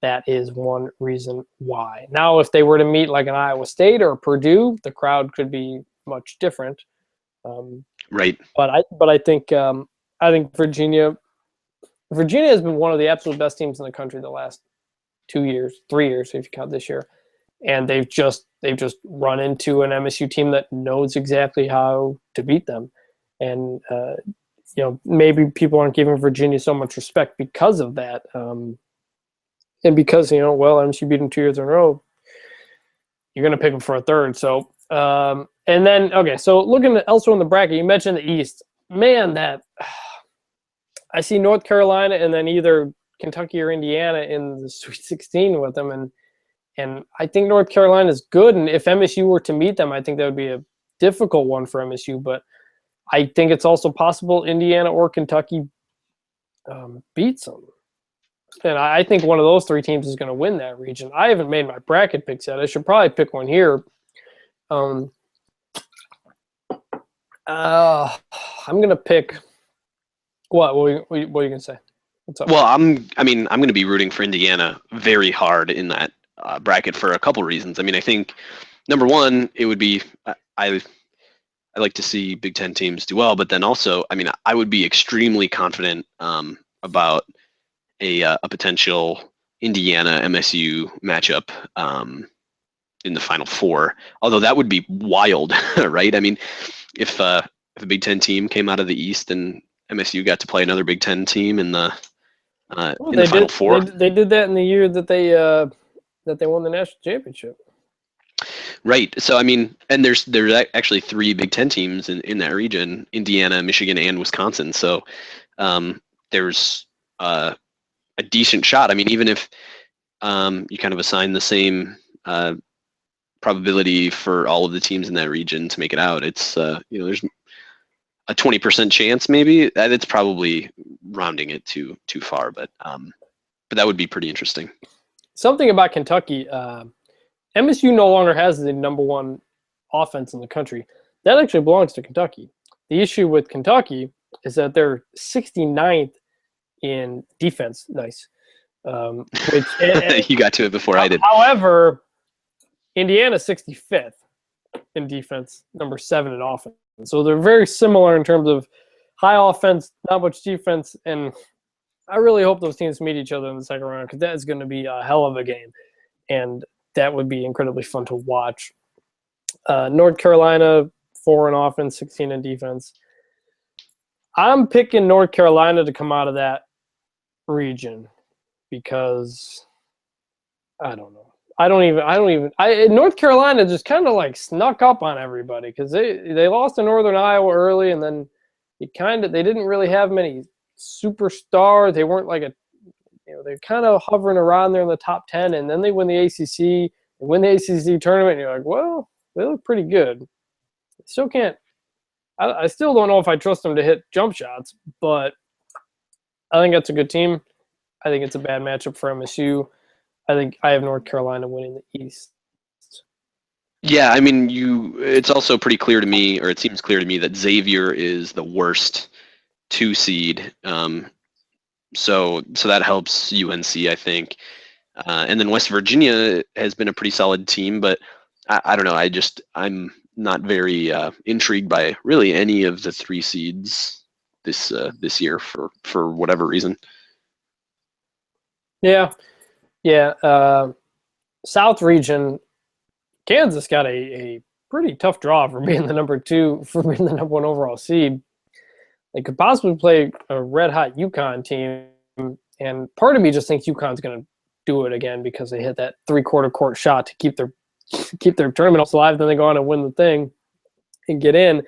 that is one reason why. Now, if they were to meet like an Iowa State or Purdue, the crowd could be much different. Right. But I think Virginia has been one of the absolute best teams in the country the last 2 years, 3 years if you count this year, and they've just run into an MSU team that knows exactly how to beat them, and maybe people aren't giving Virginia so much respect because of that. And because, MSU beat them 2 years in a row, you're going to pick them for a third. So, and then, okay, so looking at elsewhere in the bracket, you mentioned the East. Man, I see North Carolina and then either Kentucky or Indiana in the Sweet 16 with them. And I think North Carolina is good. And if MSU were to meet them, I think that would be a difficult one for MSU. But I think it's also possible Indiana or Kentucky beats them. And I think one of those three teams is going to win that region. I haven't made my bracket picks yet. I should probably pick one here. I'm going to pick what? What are you going to say? What's up? Well, I'm going to be rooting for Indiana very hard in that bracket for a couple reasons. I mean, I think number one, it would be I like to see Big Ten teams do well, but then also, I mean, I would be extremely confident about a potential Indiana MSU matchup in the Final Four. Although that would be wild, right? I mean, if a Big Ten team came out of the East and MSU got to play another Big Ten team in the Final Four, they did that in the year that they won the national championship. Right. So I mean, and there's actually 3 Big Ten teams in that region: Indiana, Michigan, and Wisconsin. So there's a decent shot. I mean, even if you kind of assign the same probability for all of the teams in that region to make it out, it's there's a 20% chance maybe. It's probably rounding it too far, but that would be pretty interesting. Something about Kentucky, MSU no longer has the number one offense in the country. That actually belongs to Kentucky. The issue with Kentucky is that they're 69th in defense. Nice. Which you got to it before I did. However, Indiana's 65th in defense, number 7 in offense. So they're very similar in terms of high offense, not much defense, and I really hope those teams meet each other in the second round because that is going to be a hell of a game, and that would be incredibly fun to watch. North Carolina, 4 in offense, 16 in defense. I'm picking North Carolina to come out of that region because I don't know. North Carolina just kind of like snuck up on everybody because they lost to Northern Iowa early, and then they didn't really have many superstars. They weren't like they're kind of hovering around there in the top 10, and then they win the ACC, tournament, and you're like, well, they look pretty good. Still can't. I still don't know if I trust them to hit jump shots, but I think that's a good team. I think it's a bad matchup for MSU. I think I have North Carolina winning the East. Yeah, I mean, it's also pretty clear to me, or it seems clear to me, that Xavier is the worst 2 seed. So that helps UNC, I think. And then West Virginia has been a pretty solid team, but I don't know. I'm not very intrigued by really any of the 3 seeds this year for whatever reason. Yeah. South region, Kansas got a pretty tough draw for being the number 1 overall seed. They could possibly play a red hot UConn team, and part of me just thinks UConn's going to do it again because they hit that 3/4 court shot to keep their tournament alive. Then they go on and win the thing and get in.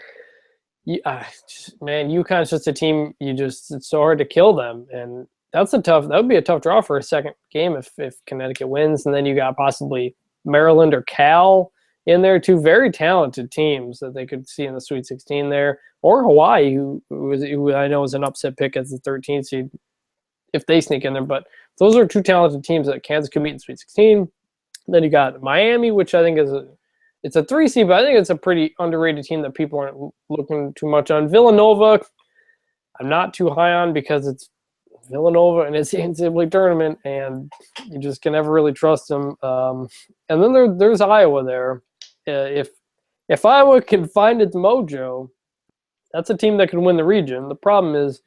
Man, UConn's just a team. It's so hard to kill them, and that would be a tough draw for a second game if Connecticut wins, and then you got possibly Maryland or Cal in there, 2 very talented teams that they could see in the Sweet 16 there, or Hawaii, who I know is an upset pick as the 13th seed if they sneak in there. But those are 2 talented teams that Kansas could meet in Sweet 16. Then you got Miami, which I think it's a 3 seed, but I think it's a pretty underrated team that people aren't looking too much on. Villanova, I'm not too high on because it's Villanova and it's the NCAA tournament, and you just can never really trust them. And then there's Iowa there. If Iowa can find its mojo, that's a team that can win the region. The problem is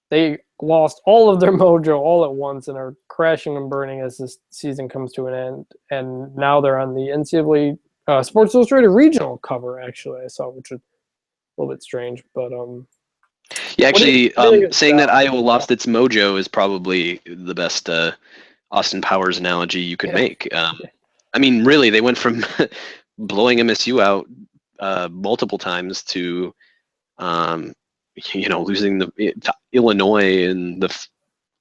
they lost all of their mojo all at once and are crashing and burning as this season comes to an end. And now they're on the NCAA Sports Illustrated regional cover, actually, I saw, which is a little bit strange. But yeah, actually, saying that Iowa lost its mojo is probably the best Austin Powers analogy you could make. I mean, really, they went from blowing MSU out multiple times to losing to Illinois in the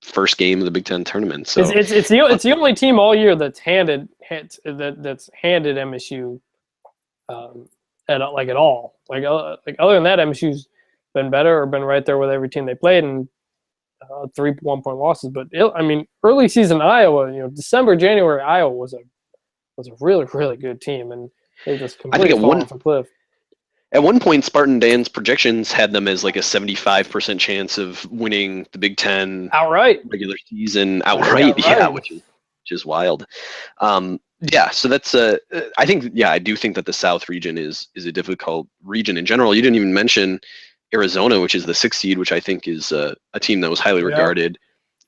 first game of the Big Ten tournament. So it's the only team all year that's handed MSU at all. Like other than that, MSU's been better or been right there with every team they played, and 3 1-point losses. But I mean, early season Iowa, December, January, Iowa was a really, really good team, and they just completely fallen off a cliff. At one point, Spartan Dan's projections had them as like a 75% chance of winning the Big Ten outright regular season outright. Yeah, which is wild. So that's I do think that the South region is a difficult region in general. You didn't even mention Arizona, which is the 6th seed, which I think is a team that was highly regarded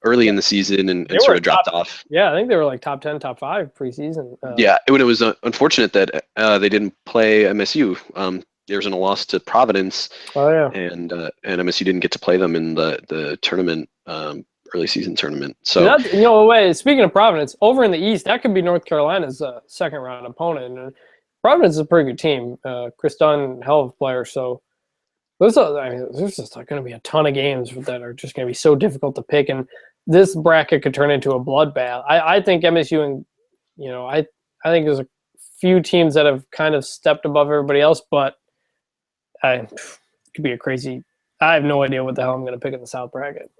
early in the season and sort of dropped off. Yeah, I think they were like top 10, top 5 preseason. It was unfortunate that they didn't play MSU. Arizona lost to Providence. Oh yeah, and MSU didn't get to play them in the tournament, early season tournament. So speaking of Providence, over in the East, that could be North Carolina's second round opponent. And Providence is a pretty good team. Chris Dunn, hell of a player. So there's just going to be a ton of games that are just going to be so difficult to pick, and this bracket could turn into a bloodbath. I think MSU and I think there's a few teams that have kind of stepped above everybody else, but it could be a crazy. I have no idea what the hell I'm going to pick in the South bracket.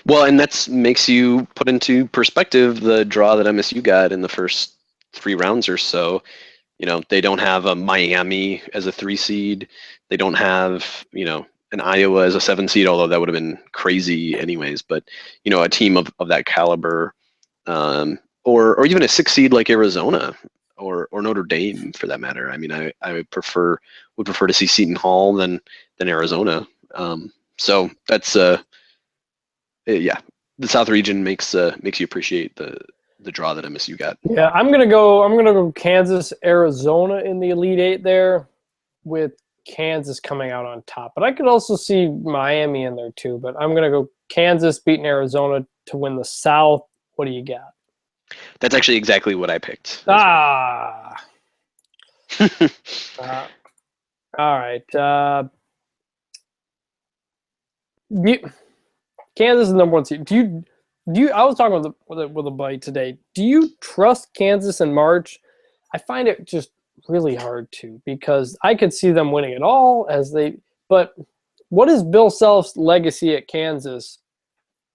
Well, and that makes you put into perspective the draw that MSU got in the first 3 rounds or so. They don't have a Miami as a 3 seed. They don't have, an Iowa as a 7 seed, although that would have been crazy anyways. But, a team of that caliber, or even a 6 seed like Arizona or Notre Dame for that matter. I mean, I would prefer to see Seton Hall than Arizona. So that's the South region makes you appreciate the draw that MSU got. Yeah, I'm gonna go Kansas, Arizona in the Elite 8 there, with Kansas coming out on top. But I could also see Miami in there too. But I'm gonna go Kansas beating Arizona to win the South. What do you got? That's actually exactly what I picked. All right. Kansas is the number one seed. Do you? I was talking with a buddy today. Do you trust Kansas in March? I find it just really hard to, because I could see them winning it all but what is Bill Self's legacy at Kansas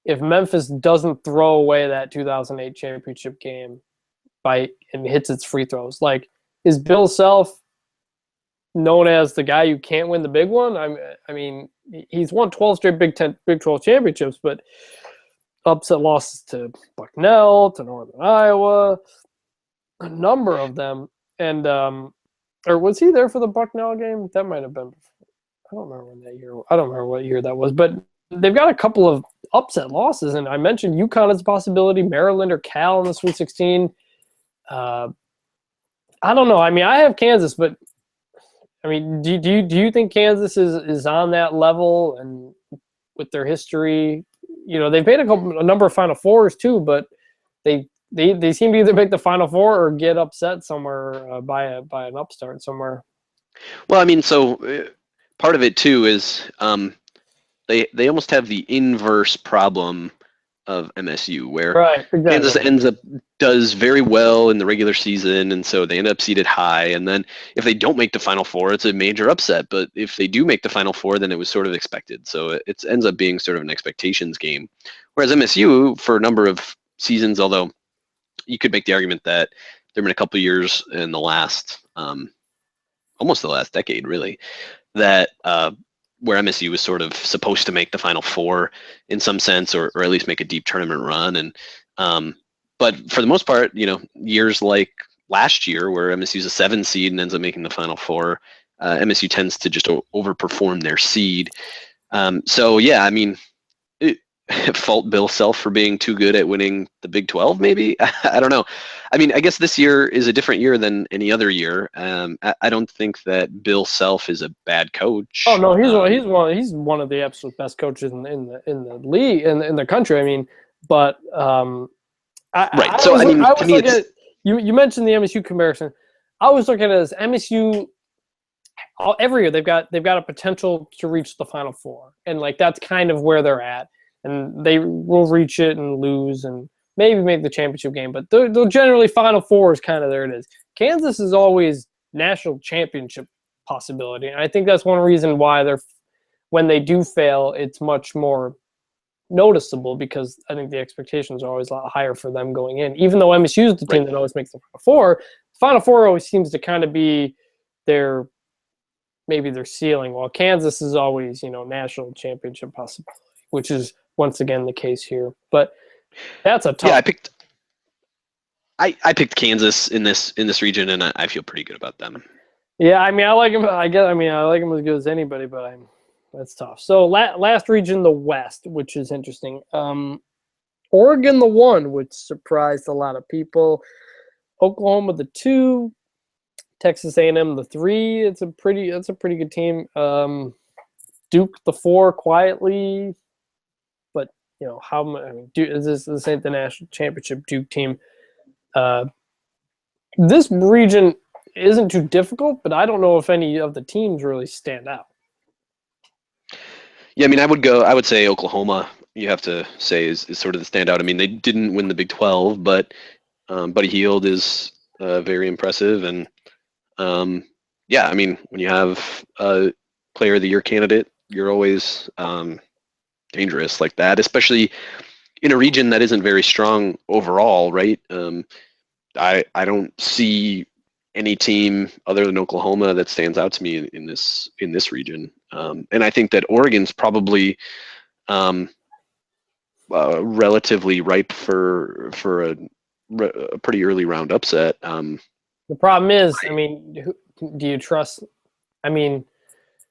if Memphis doesn't throw away that 2008 championship game and hits its free throws? Like, is Bill Self known as the guy who can't win the big one? I mean, he's won 12 straight Big 12 championships, but upset losses to Bucknell, to Northern Iowa, a number of them. And or was he there for the Bucknell game? That might have been. I don't remember when that year. I don't remember what year that was, but they've got a couple of upset losses, and I mentioned UConn as a possibility, Maryland or Cal in the Sweet 16. I don't know. I mean, I have Kansas, but I mean, do you think Kansas is on that level, and with their history? You know, they've made a number of Final Fours too, but they seem to either make the Final Four or get upset somewhere by an upstart somewhere. Well, I mean, so part of it too is they almost have the inverse problem of MSU, where right, exactly. Kansas does very well in the regular season, and so they end up seated high. And then if they don't make the Final Four, it's a major upset. But if they do make the Final Four, then it was sort of expected. So it ends up being sort of an expectations game. Whereas MSU, for a number of seasons, although you could make the argument that there have been a couple of years in the last, almost the last decade, really, that where MSU was sort of supposed to make the Final Four in some sense, or at least make a deep tournament run. And but for the most part, you know, years like last year where MSU's a 7 seed and ends up making the Final Four, MSU tends to just overperform their seed. So yeah, I mean, fault Bill Self for being too good at winning the Big 12, maybe. I don't know. I mean, I guess this year is a different year than any other year. I don't think that Bill Self is a bad coach. Oh no, he's one of the absolute best coaches in the league, in the country. I mean, but right. So I mean, to me, you mentioned the MSU comparison. I was looking at it as MSU. Every year they've got a potential to reach the Final Four, and like that's kind of where they're at. And they will reach it and lose and maybe make the championship game. But they'll generally Final Four is kind of there it is. Kansas is always national championship possibility. And I think that's one reason why when they do fail, it's much more noticeable, because I think the expectations are always a lot higher for them going in. Even though MSU is the team that always makes the Final Four always seems to kind of be maybe their ceiling, while Kansas is always, you know, national championship possibility, which is once again the case here. But that's a tough. Yeah, I picked Kansas in this region, and I feel pretty good about them. Yeah, I mean, I like him. I like him as good as anybody, but that's tough. So last region, the West, which is interesting. Oregon, the 1, which surprised a lot of people. Oklahoma, the 2. Texas A&M, the 3. That's a pretty good team. Duke, the 4, quietly. You know, this ain't the national championship Duke team. This region isn't too difficult, but I don't know if any of the teams really stand out. Yeah, I mean, I would say Oklahoma, you have to say, is sort of the standout. I mean, they didn't win the Big 12, but Buddy Hield is very impressive. And yeah, I mean, when you have a player of the year candidate, you're always dangerous like that, especially in a region that isn't very strong overall, right? I don't see any team other than Oklahoma that stands out to me in this region, and I think that Oregon's probably relatively ripe for a pretty early round upset. The problem is, I mean, do you trust? I mean,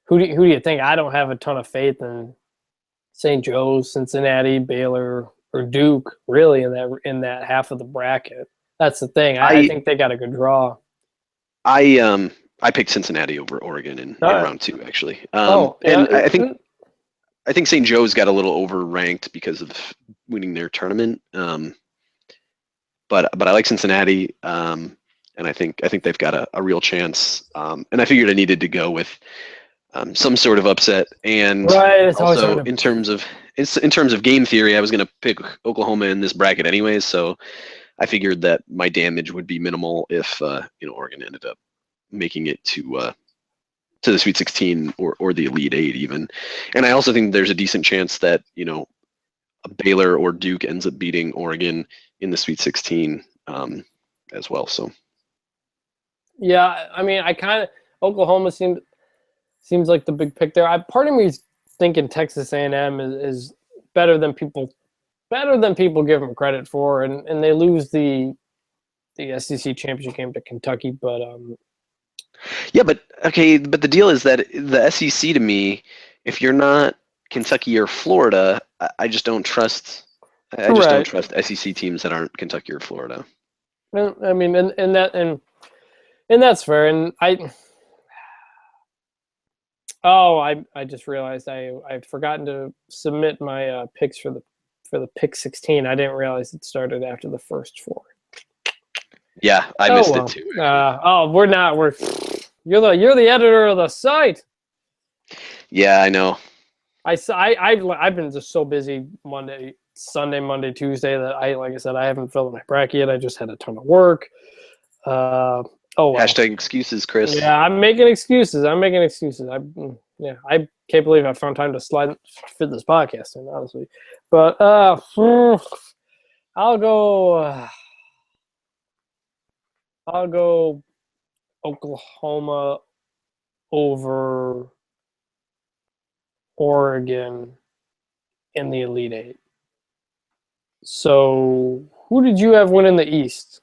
who do you think? I don't have a ton of faith in St. Joe's, Cincinnati, Baylor, or Duke, really, in that half of the bracket. That's the thing. I think they got a good draw. I picked Cincinnati over Oregon in round 2, actually. And I think St. Joe's got a little overranked because of winning their tournament. But I like Cincinnati, and I think they've got a real chance. And I figured I needed to go with some sort of upset. And Right, it's always also hard to. in terms of game theory, I was going to pick Oklahoma in this bracket anyways, so I figured that my damage would be minimal if Oregon ended up making it to the Sweet 16 or the Elite Eight even. And I also think there's a decent chance that Baylor or Duke ends up beating Oregon in the Sweet 16 as well. So Yeah, I mean, Oklahoma seems like the big pick there. Part of me is thinking Texas A&M is better than people give them credit for, and they lose the SEC championship game to Kentucky, but yeah, but the deal is that the SEC to me, if you're not Kentucky or Florida, I just don't trust. I just don't trust SEC teams that aren't Kentucky or Florida. I mean, and that's fair. And I just realized I'd forgotten to submit my picks for the pick 16. I didn't realize it started after the first four. Yeah, I missed it too. You're the editor of the site. Yeah, I know. I've been just so busy Sunday, Monday, Tuesday that like I said, I haven't filled my bracket yet. I just had a ton of work. Well. Hashtag excuses, Chris. Yeah, I'm making excuses. I can't believe I found time to fit this podcast in, honestly. But I'll go Oklahoma over Oregon in the Elite Eight. So, who did you have win in the East?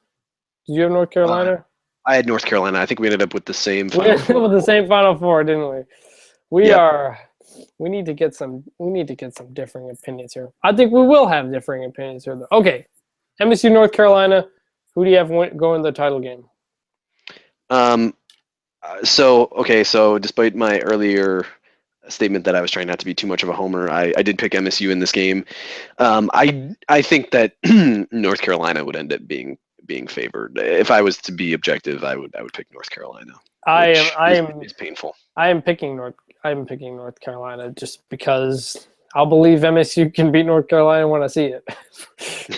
Did you have North Carolina? I had North Carolina. I think we ended up with the same Final Four. With the same Final Four, didn't we? We need to get some differing opinions here. I think we will have differing opinions here, though. Okay, MSU North Carolina. Who do you have go in the title game? So despite my earlier statement that I was trying not to be too much of a homer, I did pick MSU in this game. I think that North Carolina would end up being favored. If I was to be objective, I would pick North Carolina. It's painful. I'm picking North Carolina just because I'll believe MSU can beat North Carolina when I see it.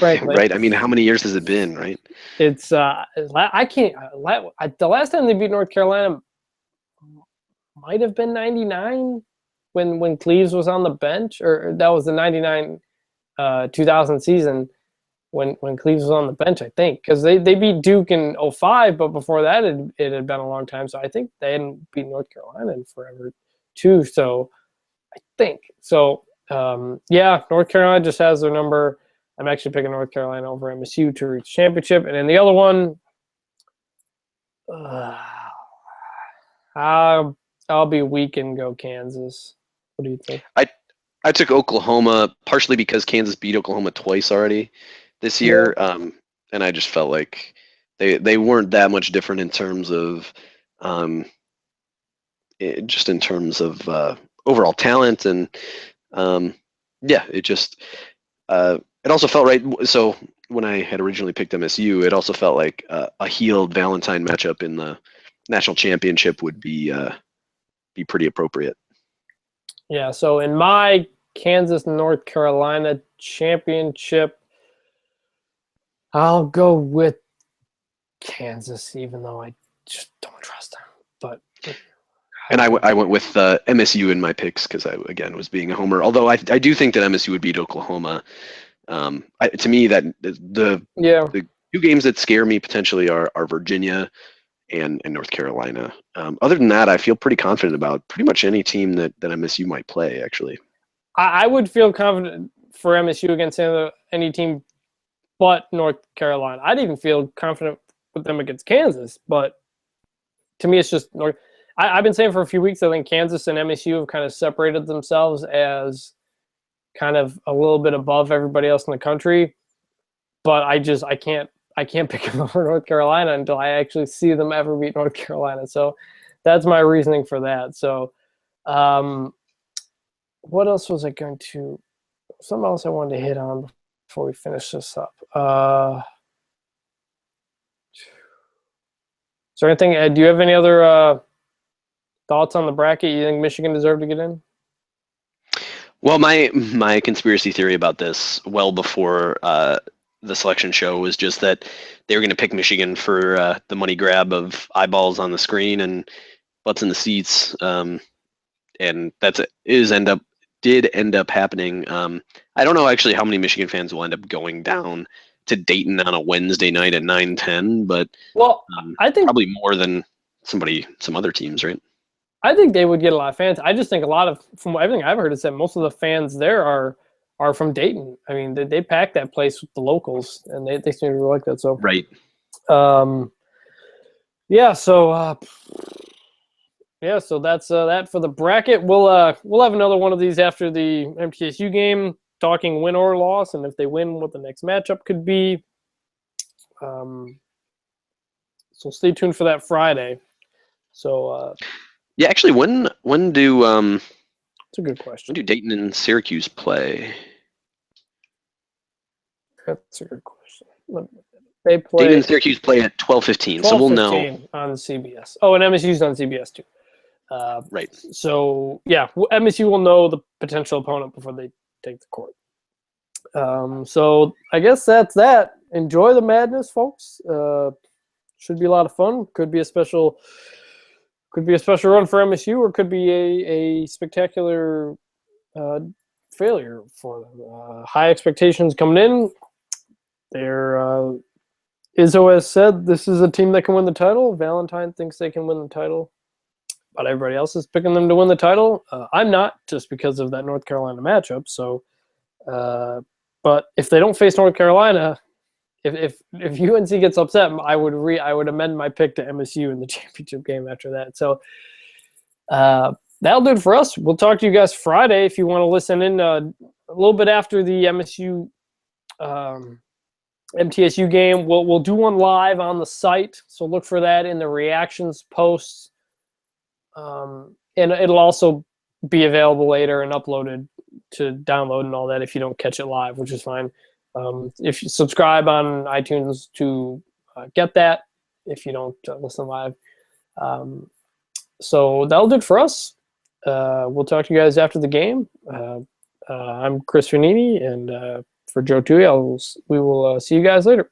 Right. I mean, how many years has it been, right? It's I can't. The last time they beat North Carolina might have been '99 when Cleves was on the bench, or that was the '99 2000 season when Cleves was on the bench, I think, because they beat Duke in 2005, but before that it had been a long time. So I think they hadn't beat North Carolina in forever too. So I think so. North Carolina just has their number. I'm actually picking North Carolina over MSU to reach championship. And then the other one, I'll be weak and go Kansas. What do you think? I took Oklahoma partially because Kansas beat Oklahoma twice already this year, and I just felt like they weren't that much different in terms of overall talent, and it also felt right. So when I had originally picked MSU, it also felt like a healed Valentine matchup in the national championship would be pretty appropriate. Yeah. So in my Kansas North Carolina championship, I'll go with Kansas, even though I just don't trust them. But and I went with MSU in my picks because I again was being a homer. Although I do think that MSU would beat Oklahoma. To me, that the two games that scare me potentially are Virginia and North Carolina. Other than that, I feel pretty confident about pretty much any team that MSU might play, actually. I would feel confident for MSU against any team but North Carolina. I'd even feel confident with them against Kansas, but to me, it's just North. I've been saying for a few weeks, I think Kansas and MSU have kind of separated themselves as kind of a little bit above everybody else in the country, but I can't pick them over North Carolina until I actually see them ever beat North Carolina. So that's my reasoning for that. So what else was I going to – something else I wanted to hit on before we finish this up. Is there anything – do you have any other thoughts on the bracket? You think Michigan deserved to get in? Well, my conspiracy theory about this, well before the selection show, was just that they were going to pick Michigan for the money grab of eyeballs on the screen and butts in the seats, and did end up happening. I don't know actually how many Michigan fans will end up going down to Dayton on a Wednesday night at 9:10, but Well, I think probably more than some other teams, right? I think they would get a lot of fans. I just think a lot of, from everything I've heard, is that most of the fans there are from Dayton. I mean, they pack that place with the locals, and they seem to really like that. So Right. Yeah. So so that's that for the bracket. We'll have another one of these after the MTSU game, talking win or loss, and if they win, what the next matchup could be. So stay tuned for that Friday. So yeah, actually, when do it's a good question. when do Dayton and Syracuse play? That's a good question. They play Dayton and Syracuse play at 12:15, so we'll know on CBS. Oh, and MSU's on CBS too. Right. So yeah, MSU will know the potential opponent before they take the court. So I guess that's that. Enjoy the madness, folks. Should be a lot of fun. Could be a special run for MSU, or could be a spectacular failure for them. High expectations coming in. Izzo has said this is a team that can win the title. Valentine thinks they can win the title, but everybody else is picking them to win the title. I'm not, just because of that North Carolina matchup. So, but if they don't face North Carolina, if UNC gets upset, I would amend my pick to MSU in the championship game after that. So that'll do it for us. We'll talk to you guys Friday if you want to listen in a little bit after the MSU MTSU game. We'll do one live on the site, so look for that in the reactions posts, and it'll also be available later and uploaded to download and all that if you don't catch it live, which is fine. If you subscribe on iTunes to get that, if you don't listen live. So that'll do it for us. We'll talk to you guys after the game. I'm Chris Fanini, and for Joe Tui, we will see you guys later.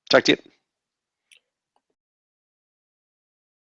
Talk to you.